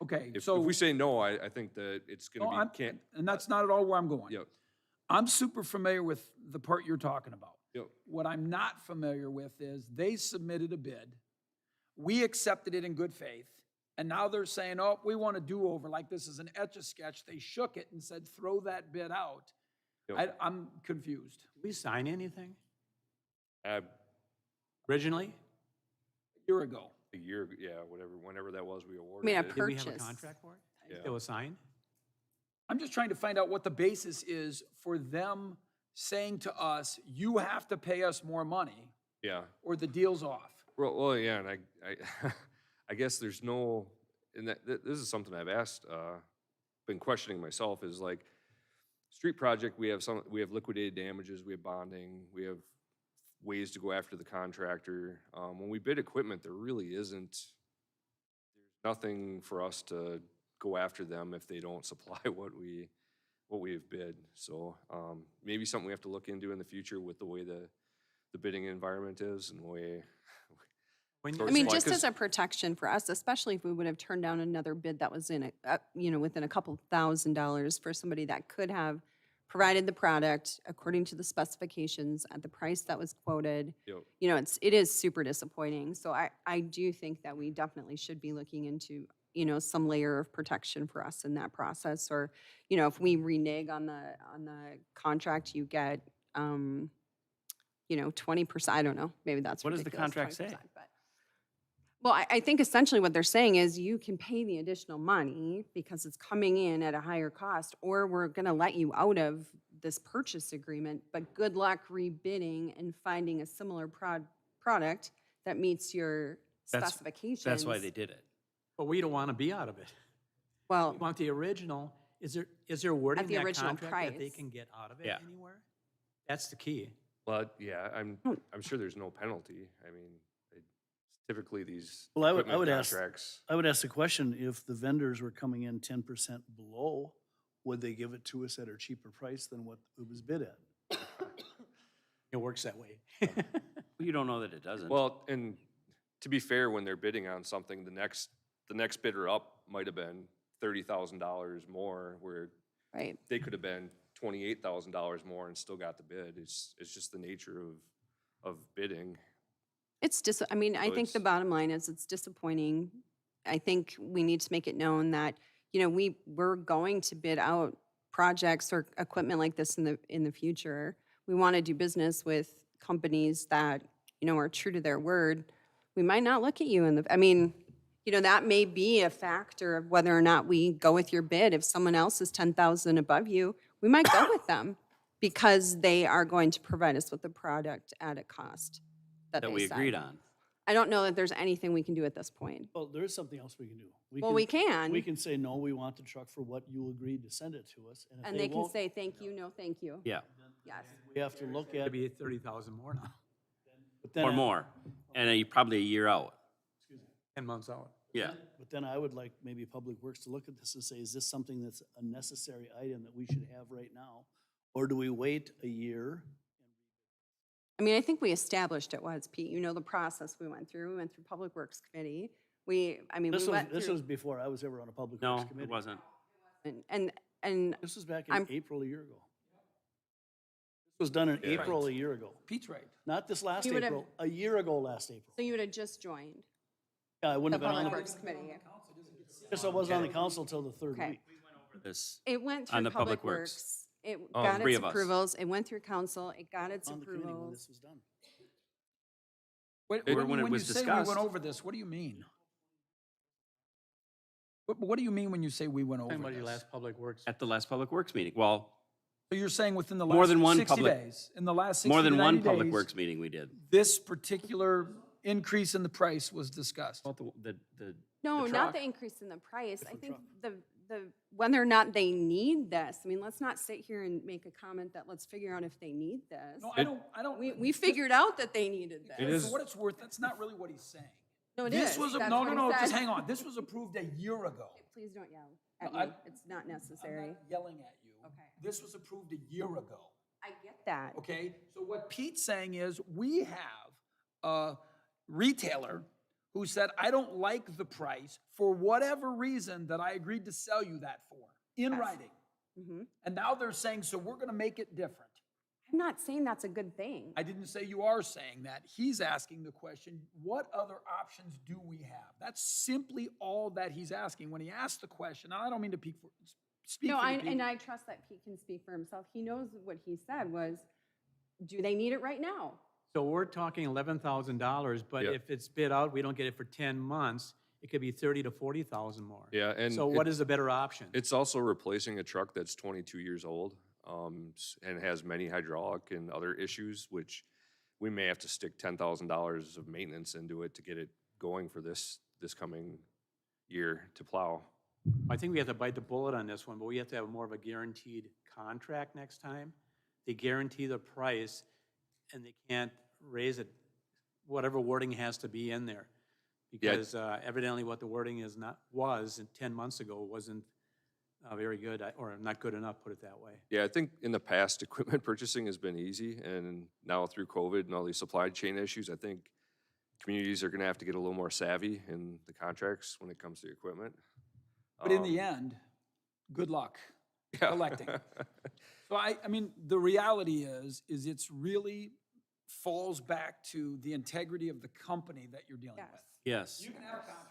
Okay, If so. we say no, I think that it's No, gonna be, and that's not at all where I'm going. Yep. I'm super familiar with the part you're talking about. Yep. What I'm not familiar with is they submitted a bid. We accepted it in good faith. And now they're saying, oh, we want a do-over, like this is an Etch-a-Sketch. They shook it and said, throw that bid out. Yep. I'm confused. Did we sign anything a originally? A year ago. year, yeah, whenever that was, we I awarded mean, a it. Did we have a Purchase. contract for it? Yeah. It was signed? I'm just trying to find out what the basis is for them saying to us, you have to pay us more money Yeah. or the deal's off. Well, yeah, and I I guess there's no, and this is something I've asked, been questioning myself, is like, street project, we have liquidated damages, we have bonding, we have ways to go after the contractor. When we bid equipment, there really isn't, there's nothing for us to go after them if they don't supply what what we have bid. So, maybe something we have to look into in the future with the way the bidding environment is and the way. When Or I mean, Well, just 'cause- as a protection for us, especially if we would have turned down another bid that was in a, you know, within a couple $1,000s for somebody that could have provided the product according to the specifications at the price that was quoted. Yep. You know, it is super disappointing. So I do think that we definitely should be looking into, you know, some layer of protection for us in that process. Or, you know, if we renege on the contract, you get, you know, 20%, I don't know, maybe that's What does the ridiculous, contract say? 20%, but- Well, I think essentially what they're saying is you can pay the additional money because it's coming in at a higher cost, or we're gonna let you out of this purchase agreement, but good luck rebidding and finding a similar product that meets your specifications. That's why they did it. But we don't want to be out of it. Well, We want the original. Is there wording in the that original contract that they price. can get out of it Yeah. anywhere? That's the key. Well, yeah, I'm sure there's no penalty. I mean, typically these Well, I would equipment ask, contracts. I would ask the question, if the vendors were coming in 10% below, would they give it to us at a cheaper price than what it was bid at? It works that way. You don't know that it doesn't. Well, and to be fair, when they're bidding on something, the next bidder up might have been $30,000 more, where right. they could have been $28,000 more and still got the bid. It's just the nature of bidding. I mean, I So think the it's- bottom line is it's disappointing. I think we need to make it known that, you know, we're going to bid out projects or equipment like this in the future. We want to do business with companies that, you know, are true to their word. We might not look at you I mean, you know, that may be a factor of whether or not we go with your bid. If someone else is 10,000 above you, we might go with them because they are going to provide us with a product at a cost that That they we said. agreed on. I don't know that there's anything we can do at this point. Well, there is something else we can do. Well, we can. We can say, no, we want the truck for what you agreed to send it to us. And if they can won't, say, thank you, no, thank you. Yeah, Yes. we have to look It'd at. be 30,000 more now, But then or more. And probably a year out. 10 months out. Yeah. But then I would like maybe Public Works to look at this and say, is this something that's a necessary item that we should have right now? Or do we wait a year? I mean, I think we established it was, Pete, you know the process we went through. We went through Public Works Committee. We went This through. was before I was ever on a Public No, Works Committee. it wasn't. And This was back I'm- in April a year ago. This was done in Yeah. April a year ago. Pete's right. Not this last You would have- April, a year ago last April. so you would have just joined Yeah, I the wouldn't have been on Public the, Works Committee. guess I wasn't on the council till the third Okay. week. This, It went On through the Public Public Works. Works. It Oh, got three its of us. approvals. It went through council. It got its On the committee when approvals. this was done. Wait, When when it you was say we discussed. went over this, what do you mean? What do you mean when you say we went over Talking about your this? last Public Works. at the last Public Works meeting. Well, So you're saying within the More last than one 60 public- days? In the last 60 more than to one 90 Public days, Works meeting we did. this particular increase in the price was discussed? About the No, the not truck. the increase in the price. I think the whether or not they need this. I mean, let's not sit here and make a comment that let's figure out if they need this. No, I don't. We figured out that they needed this. It is- For what it's worth, that's not really what he's saying. No, it This is. was, That's no, what no, he no, just said. hang on. This was approved a year ago. Please don't yell at No, me. I- It's not I'm necessary. not yelling at you. Okay. This was approved a year ago. I get that. Okay, so what Pete's saying is, we have a retailer who said, I don't like the price for whatever reason that I agreed to sell you that for, in Yes. writing. Mhm. And now they're saying, so we're gonna make it different. I'm not saying that's a good thing. I didn't say you are saying that. He's asking the question, what other options do we have? That's simply all that he's asking. When he asked the question, and I don't mean to speak No, for you, Pete. and I trust that Pete can speak for himself. He knows what he said was, do they need it right now? So we're talking $11,000, but Yep. if it's bid out, we don't get it for 10 months, it could be 30 to 40,000 more. Yeah, and So what is the better option? It's also replacing a truck that's 22 years old, and has many hydraulic and other issues, which we may have to stick $10,000 of maintenance into it to get it going for this coming year to plow. I think we have to bite the bullet on this one, but we have to have more of a guaranteed contract next time. They guarantee the price, and they can't raise it, whatever wording has to be in there. Because evidently what the wording was 10 months ago wasn't very good, or not good enough, put it that way. Yeah, I think in the past, equipment purchasing has been easy, and now through COVID and all these supply chain issues, I think communities are gonna have to get a little more savvy in the contracts when it comes to equipment. But in the end, good luck Yeah. collecting. So I mean, the reality is it's really falls back to the integrity of the company that you're dealing with. Yes. You can have a contract.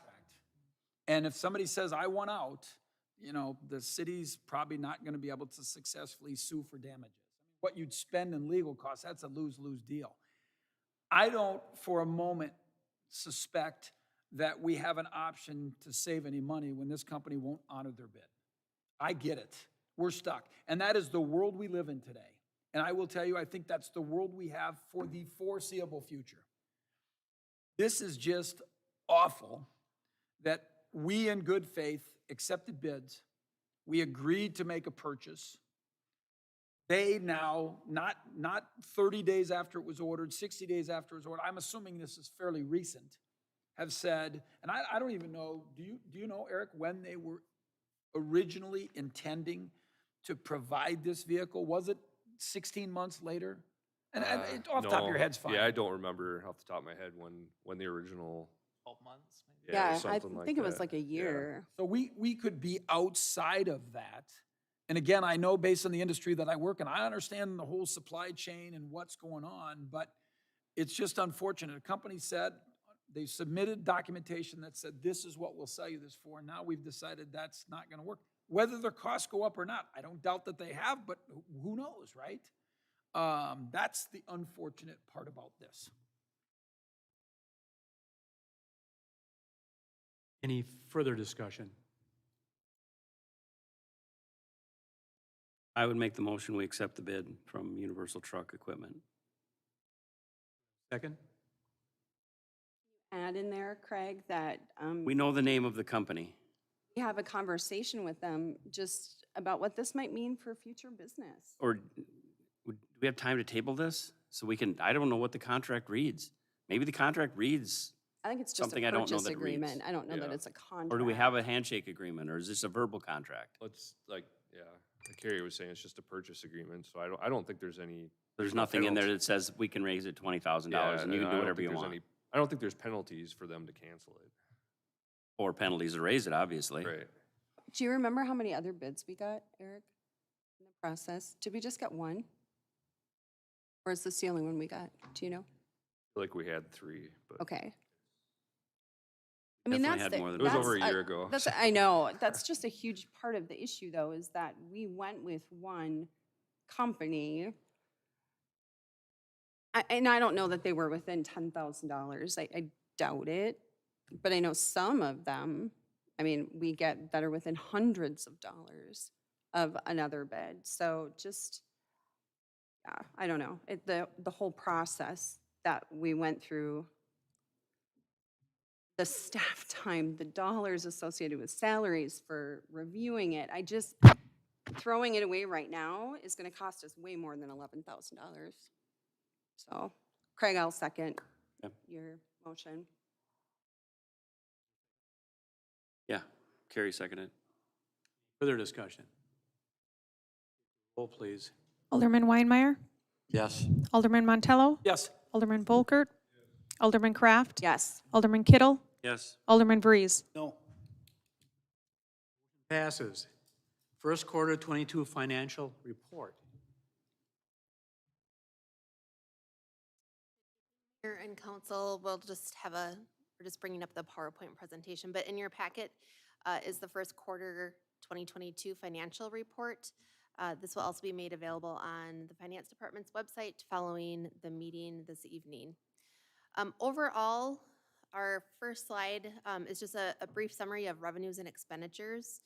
And if somebody says, I want out, you know, the city's probably not gonna be able to successfully sue for damages. What you'd spend in legal costs, that's a lose-lose deal. I don't for a moment suspect that we have an option to save any money when this company won't honor their bid. I get it. We're stuck. And that is the world we live in today. And I will tell you, I think that's the world we have for the foreseeable future. This is just awful that we in good faith accepted bids. We agreed to make a purchase. They now, not 30 days after it was ordered, 60 days after it was ordered, I'm assuming this is fairly recent, have said, and I don't even know, do you know, Eric, when they were originally intending to provide this vehicle? Was it 16 months later? And off the top of your No. head's fine. Yeah, I don't remember off the top of my head when the original. 12 months, maybe? it Yeah, was I something think it was that. like a Yeah. year. So we could be outside of that. And again, I know based on the industry that I work in, I understand the whole supply chain and what's going on, but it's just unfortunate. A company said, they submitted documentation that said, this is what we'll sell you this for. And now we've decided that's not gonna work. Whether their costs go up or not, I don't doubt that they have, but who knows, right? That's the unfortunate part about this. Any further discussion? I would make the motion, we accept the bid from Universal Truck Equipment. Second? Add in there, Craig, that We know the name of the company. we have a conversation with them just about what this might mean for future business. Or do we have time to table this? So we can, I don't know what the contract reads. Maybe the contract reads, I think it's just Something a I don't know purchase that it reads. agreement. I don't know that Yeah. it's a contract. or do we have a handshake agreement, or is this a verbal contract? Let's like Carrie was saying, it's just a purchase agreement, so I don't think there's any. There's no nothing in there penalty. that says we can raise it $20,000 Yeah, and you can I do don't whatever think you there's want. I don't think there's penalties for them to cancel it. Or penalties to raise it, obviously. Right. Do you remember how many other bids we got, Eric, in the process? Did we just get one? Or is this the only one we got? Do you know? I feel like we had 3, but Okay. I mean, Definitely that's had the, more than it was that's- over a I- year ago. That's, I know, that's just a huge part of the issue, though, is that we went with one company. And I don't know that they were within $10,000. I doubt it. But I know some of them, I mean, we get that are within hundreds of dollars of another bid. So just, yeah, I don't know. The whole process that we went through, the staff time, the dollars associated with salaries for reviewing it, I just, throwing it away right now is gonna cost us way more than $11,000. So, Craig, I'll second Yep. your motion. Yeah, Carrie seconded. Further discussion? Roll, please. Alderman Weinmeier, Yes. Alderman Montello, Yes. Alderman Volkert, Alderman Kraft, Yes. Alderman Kittle, Yes. Alderman Breeze. No. Passes. First quarter 22 financial report. Mayor and council, we'll just have we're just bringing up the PowerPoint presentation, but in your packet is the first quarter 2022 financial report. This will also be made available on the Finance Department's website following the meeting this evening. Overall, our first slide is just a brief summary of revenues and expenditures.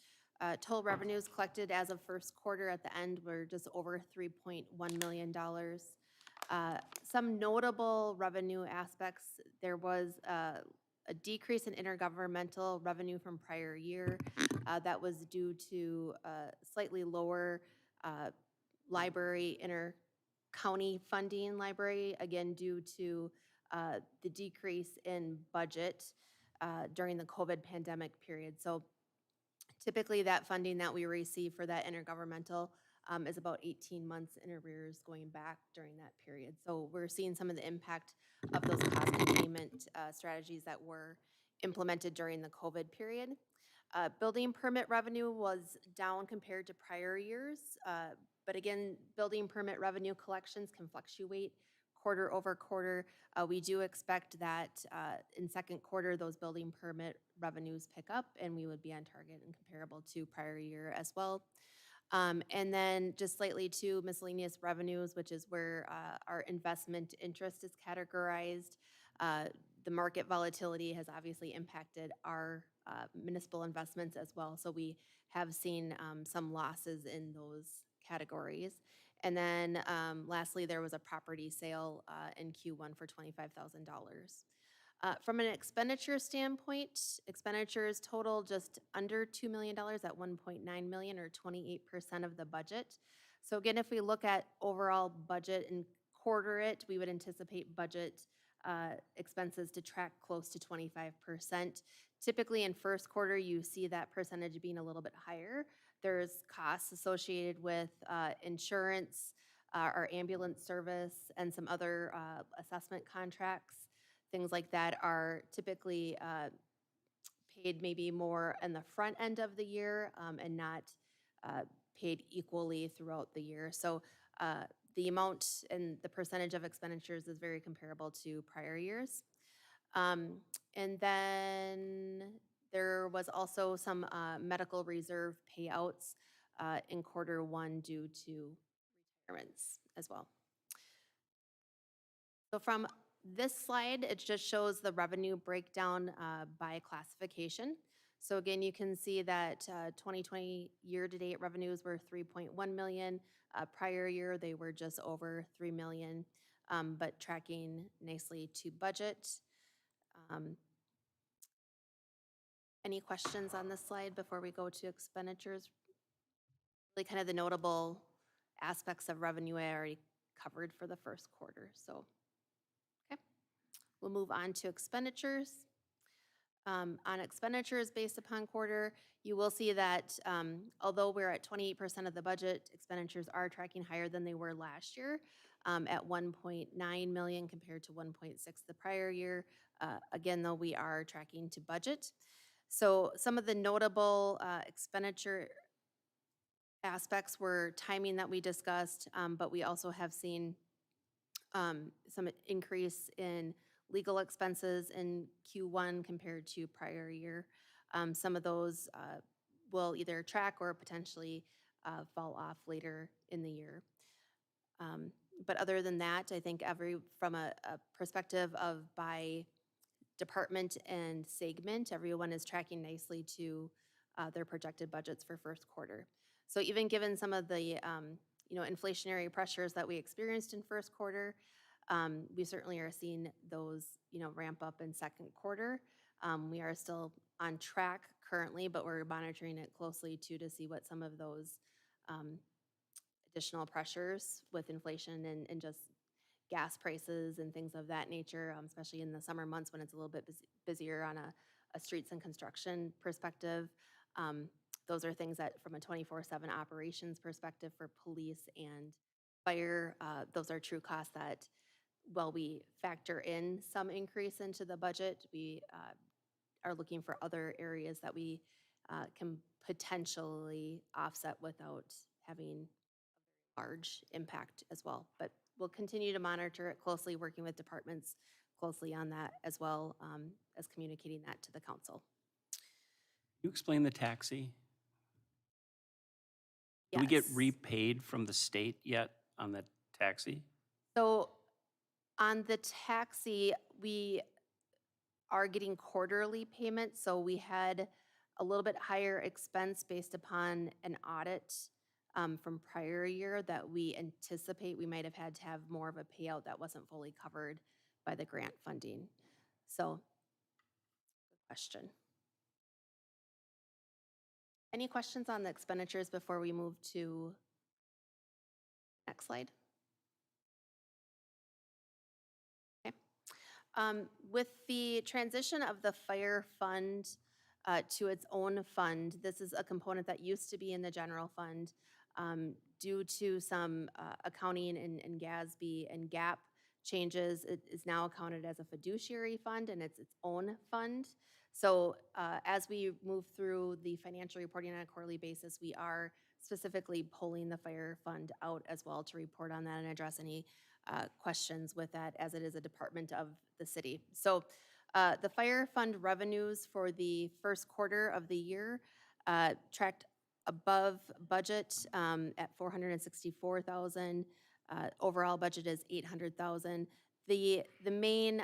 Total revenues collected as of first quarter at the end were just over $3.1 million. Some notable revenue aspects, there was a decrease in intergovernmental revenue from prior year. That was due to slightly lower library, inter-county funding library, again, due to the decrease in budget during the COVID pandemic period. So Typically, that funding that we receive for that intergovernmental is about 18 months in arrears going back during that period. So we're seeing some of the impact of those cost containment strategies that were implemented during the COVID period. Building permit revenue was down compared to prior years. But again, building permit revenue collections can fluctuate quarter over quarter. We do expect that in second quarter, those building permit revenues pick up and we would be on target and comparable to prior year as well. And then just slightly to miscellaneous revenues, which is where our investment interest is categorized. The market volatility has obviously impacted our municipal investments as well. So we have seen some losses in those categories. And then lastly, there was a property sale in Q1 for $25,000. From an expenditure standpoint, expenditures total just under $2 million at $1.9 million or 28% of the budget. So again, if we look at overall budget and quarter it, we would anticipate budget expenses to track close to 25%. Typically in first quarter, you see that percentage being a little bit higher. There's costs associated with insurance, our ambulance service, and some other assessment contracts. Things like that are typically paid maybe more in the front end of the year and not paid equally throughout the year. So the amount and the percentage of expenditures is very comparable to prior years. And then there was also some medical reserve payouts in quarter one due to retirements as well. So from this slide, it just shows the revenue breakdown by classification. So again, you can see that 2020 year-to-date revenues were $3.1 million. Prior year, they were just over $3 million, but tracking nicely to budget. Any questions on this slide before we go to expenditures? Really kind of the notable aspects of revenue I already covered for the first quarter. So, okay, we'll move on to expenditures. On expenditures based upon quarter, you will see that although we're at 28% of the budget, expenditures are tracking higher than they were last year at $1.9 million compared to $1.6 the prior year. Again, though, we are tracking to budget. So some of the notable expenditure aspects were timing that we discussed, but we also have seen some increase in legal expenses in Q1 compared to prior year. Some of those will either track or potentially fall off later in the year. But other than that, I think from a perspective of by department and segment, everyone is tracking nicely to their projected budgets for first quarter. So even given some of the inflationary pressures that we experienced in first quarter, we certainly are seeing those ramp up in second quarter. We are still on track currently, but we're monitoring it closely too to see what some of those additional pressures with inflation and just gas prices and things of that nature, especially in the summer months when it's a little bit busier on a streets and construction perspective. Those are things that from a 24/7 operations perspective for police and fire, those are true costs that while we factor in some increase into the budget, we are looking for other areas that we can potentially offset without having a large impact as well. But we'll continue to monitor it closely, working with departments closely on that as well as communicating that to the council. You explain the taxi? Yes. Do we get repaid from the state yet on the taxi? So on the taxi, we are getting quarterly payments. So we had a little bit higher expense based upon an audit from prior year that we anticipate we might have had to have more of a payout that wasn't fully covered by the grant funding. So, good question. Any questions on the expenditures before we move to next slide? Okay. With the transition of the fire fund to its own fund. This is a component that used to be in the general fund. Due to some accounting and GASB and GAAP changes, it is now accounted as a fiduciary fund and it's its own fund. So as we move through the financial reporting on a quarterly basis, we are specifically pulling the fire fund out as well to report on that and address any questions with that, as it is a department of the city. So the fire fund revenues for the first quarter of the year tracked above budget at 464,000. Overall budget is 800,000. The main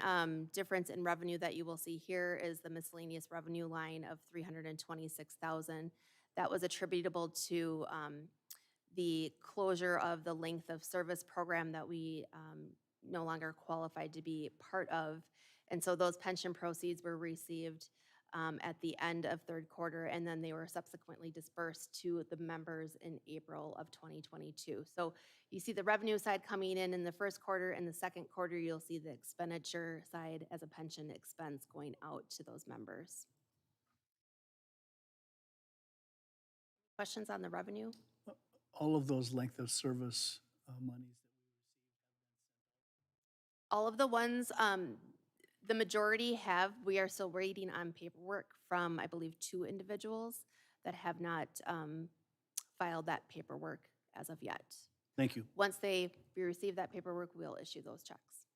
difference in revenue that you will see here is the miscellaneous revenue line of 326,000. That was attributable to the closure of the length of service program that we no longer qualified to be part of. And so those pension proceeds were received at the end of third quarter, and then they were subsequently dispersed to the members in April of 2022. So you see the revenue side coming in the first quarter, and the second quarter you'll see the expenditure side as a pension expense going out to those members. Questions on the revenue? All of those length of service monies. All of the ones, the majority have. We are still waiting on paperwork from, I believe, 2 individuals that have not filed that paperwork as of yet. Thank you. Once we receive that paperwork, we'll issue those checks.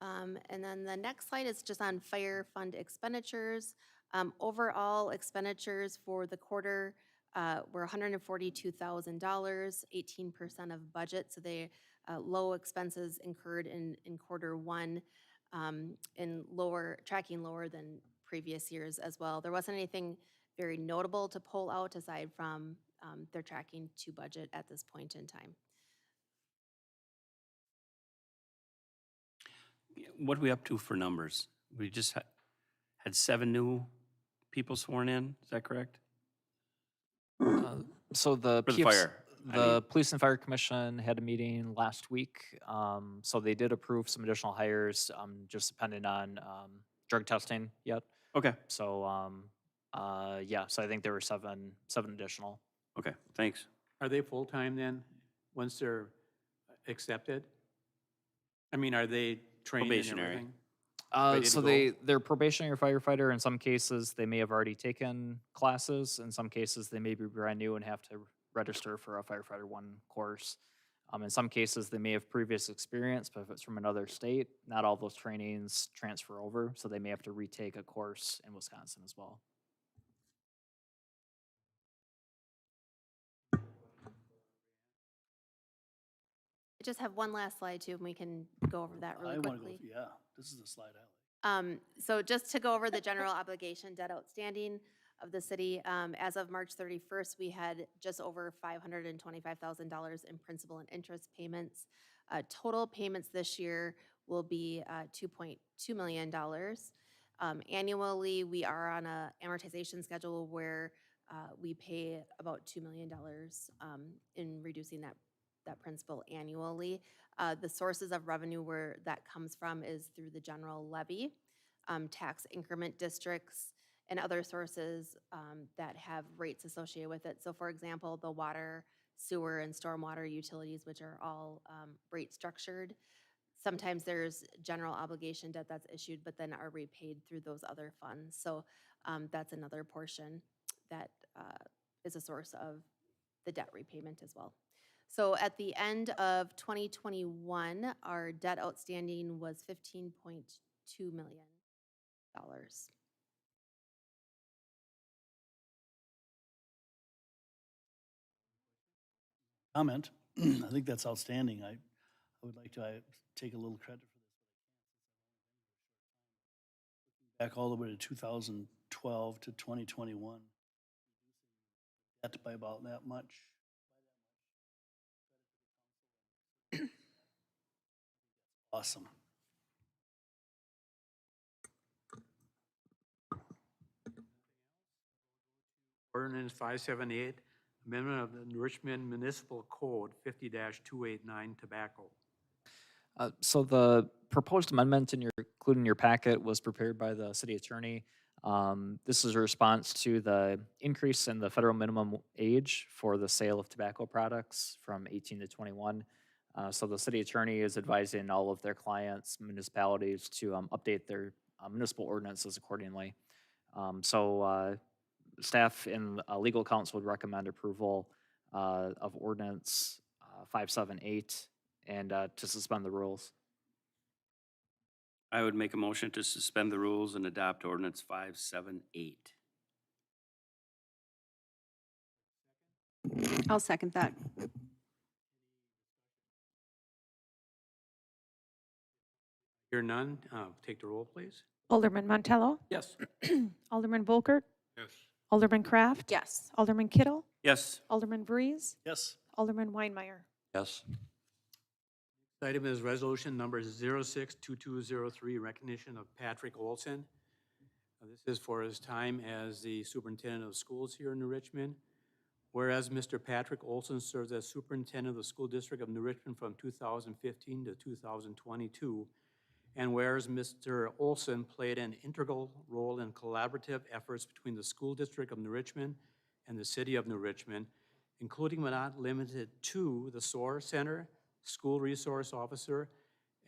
And then the next slide is just on fire fund expenditures. Overall expenditures for the quarter were $142,000, 18% of budget. So they low expenses incurred in quarter one, and tracking lower than previous years as well. There wasn't anything very notable to pull out aside from their tracking to budget at this point in time. What are we up to for numbers? We just had 7 new people sworn in, is that correct? So the For the fire, I the mean. Police and Fire Commission had a meeting last week. So they did approve some additional hires, just depending on drug testing yet. Okay, So yeah, so I think there were seven additional. okay, thanks. Are they full-time then, once they're accepted? I mean, are they trained and Probationary. everything? Ready to So go? they're probationary firefighter. In some cases, they may have already taken classes. In some cases, they may be brand new and have to register for a firefighter 1 course. In some cases, they may have previous experience, but if it's from another state, not all those trainings transfer over, so they may have to retake a course in Wisconsin as well. I just have one last slide too, and we can go over that really I want to quickly. go, yeah, this is the slide I like. So just to go over the general obligation debt outstanding of the city, as of March 31st, we had just over $525,000 in principal and interest payments. Total payments this year will be $2.2 million. Annually, we are on a amortization schedule where we pay about $2 million in reducing that principal annually. The sources of revenue where that comes from is through the general levy, tax increment districts, and other sources that have rates associated with it. So for example, the water, sewer, and stormwater utilities, which are all rate structured. Sometimes there's general obligation debt that's issued, but then are repaid through those other funds. So that's another portion that is a source of the debt repayment as well. So at the end of 2021, our debt outstanding was $15.2 million. Comment, I think that's outstanding. I would like to take a little credit for this. Back all the way to 2012 to 2021. Debt by about that much. Awesome. Ordinance 578, amendment of the Richmond Municipal Code 50-289 tobacco. So the proposed amendment included in your packet was prepared by the city attorney. This is a response to the increase in the federal minimum age for the sale of tobacco products from 18 to 21. So the city attorney is advising all of their clients, municipalities, to update their municipal ordinances accordingly. Staff and legal counsel would recommend approval of ordinance 578 and to suspend the rules. I would make a motion to suspend the rules and adopt ordinance 578. I'll second that. Hear none, take the roll, please. Alderman Montello, Yes. Alderman Volkert, Yes. Alderman Kraft, Yes. Alderman Kittle, Yes. Alderman Vries, Yes. Alderman Weinmeier. Yes. This item is resolution number 062203, recognition of Patrick Olson. This is for his time as the superintendent of schools here in New Richmond. Whereas Mr. Patrick Olson served as superintendent of the school district of New Richmond from 2015 to 2022. And whereas Mr. Olson played an integral role in collaborative efforts between the school district of New Richmond and the city of New Richmond, including but not limited to the SOAR Center, School Resource Officer,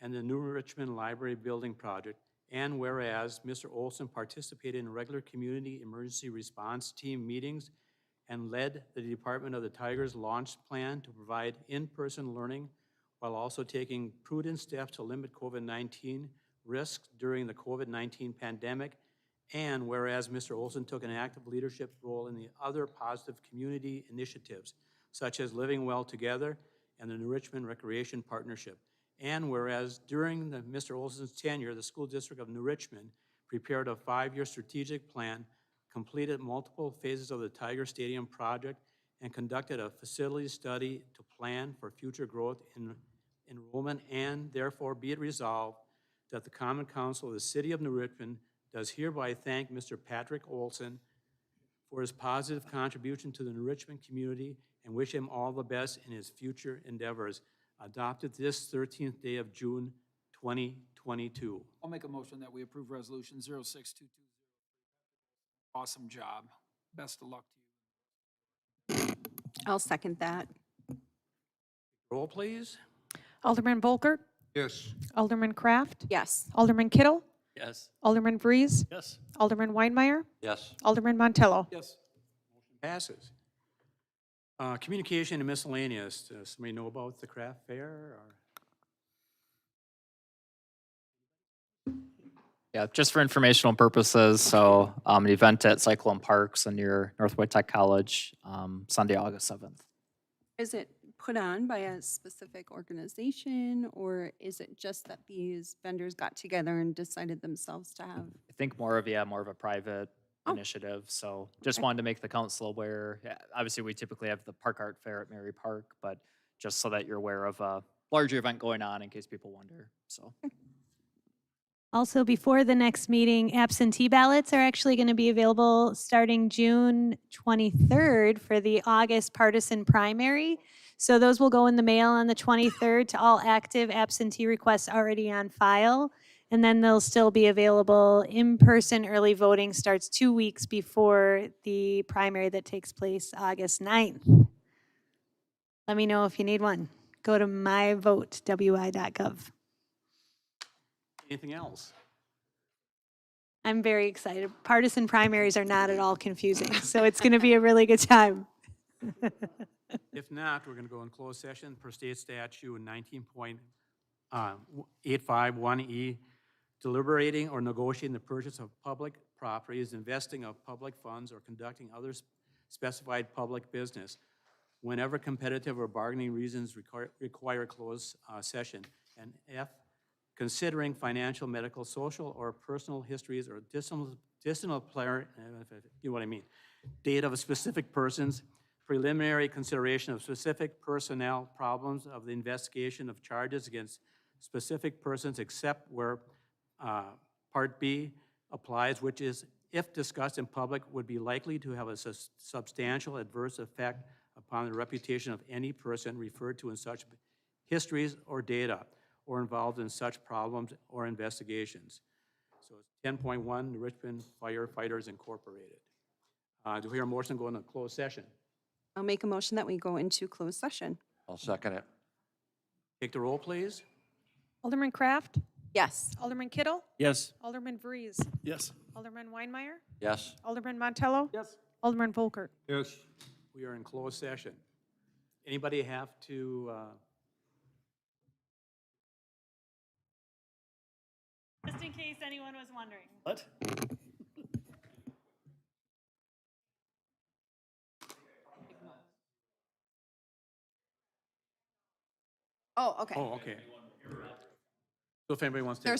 and the New Richmond Library Building Project. And whereas Mr. Olson participated in regular community emergency response team meetings and led the Department of the Tigers launch plan to provide in-person learning while also taking prudent steps to limit COVID-19 risks during the COVID-19 pandemic. And whereas Mr. Olson took an active leadership role in the other positive community initiatives, such as Living Well Together and the New Richmond Recreation Partnership. And whereas during Mr. Olson's tenure, the school district of New Richmond prepared a 5-year strategic plan, completed multiple phases of the Tiger Stadium project, and conducted a facility study to plan for future growth in enrollment. And therefore be it resolved that the Common Council of the City of New Richmond does hereby thank Mr. Patrick Olson for his positive contribution to the New Richmond community and wish him all the best in his future endeavors. Adopted this 13th day of June, 2022. I'll make a motion that we approve resolution 06220. Awesome job. Best of luck to you. I'll second that. Roll, please. Alderman Volkert, Yes. Alderman Kraft, Yes. Alderman Kittle, Yes. Alderman Vries, Yes. Alderman Weinmeier, Yes. Alderman Montello. Yes. Motion passes. Communication and miscellaneous. Does somebody know about the craft fair? Or? Yeah, just for informational purposes, so an event at Cyclone Parks near Northwood Tech College, Sunday, August 7th. Is it put on by a specific organization, or is it just that these vendors got together and decided themselves to have? I think more of a private Oh. initiative, so just Okay. wanted to make the council aware. Yeah, obviously, we typically have the Park Art Fair at Mary Park, but just so that you're aware of a larger event going on in case people wonder, so. Also, before the next meeting, absentee ballots are actually going to be available starting June 23rd for the August partisan primary. So those will go in the mail on the 23rd to all active absentee requests already on file. And then they'll still be available. In-person early voting starts 2 weeks before the primary that takes place August 9th. Let me know if you need one. Go to myvote.wi.gov. Anything else? I'm very excited. Partisan primaries are not at all confusing, so it's going to be a really good time. If not, we're going to go in closed session per state statute 19.851E, deliberating or negotiating the purchase of public properties, investing of public funds, or conducting other specified public business whenever competitive or bargaining reasons require closed session. And F, considering financial, medical, social, or personal histories or disciplinary, you know what I mean, data of specific persons, preliminary consideration of specific personnel problems of the investigation of charges against specific persons except where Part B applies, which is if discussed in public would be likely to have a substantial adverse effect upon the reputation of any person referred to in such histories or data, or involved in such problems or investigations. So it's 10.1, the Richmond Firefighters Incorporated. Do we hear a motion to go into closed session? I'll make a motion that we go into closed session. I'll second it. Take the roll, please. Alderman Kraft, Yes. Alderman Kittle, Yes. Alderman Vries, Yes. Alderman Weinmeier, Yes. Alderman Montello. Yes. Alderman Volkert. Yes. We are in closed session. Anybody have to, Just in case anyone was wondering. What? Oh, okay. oh, okay. So if anybody wants to. There's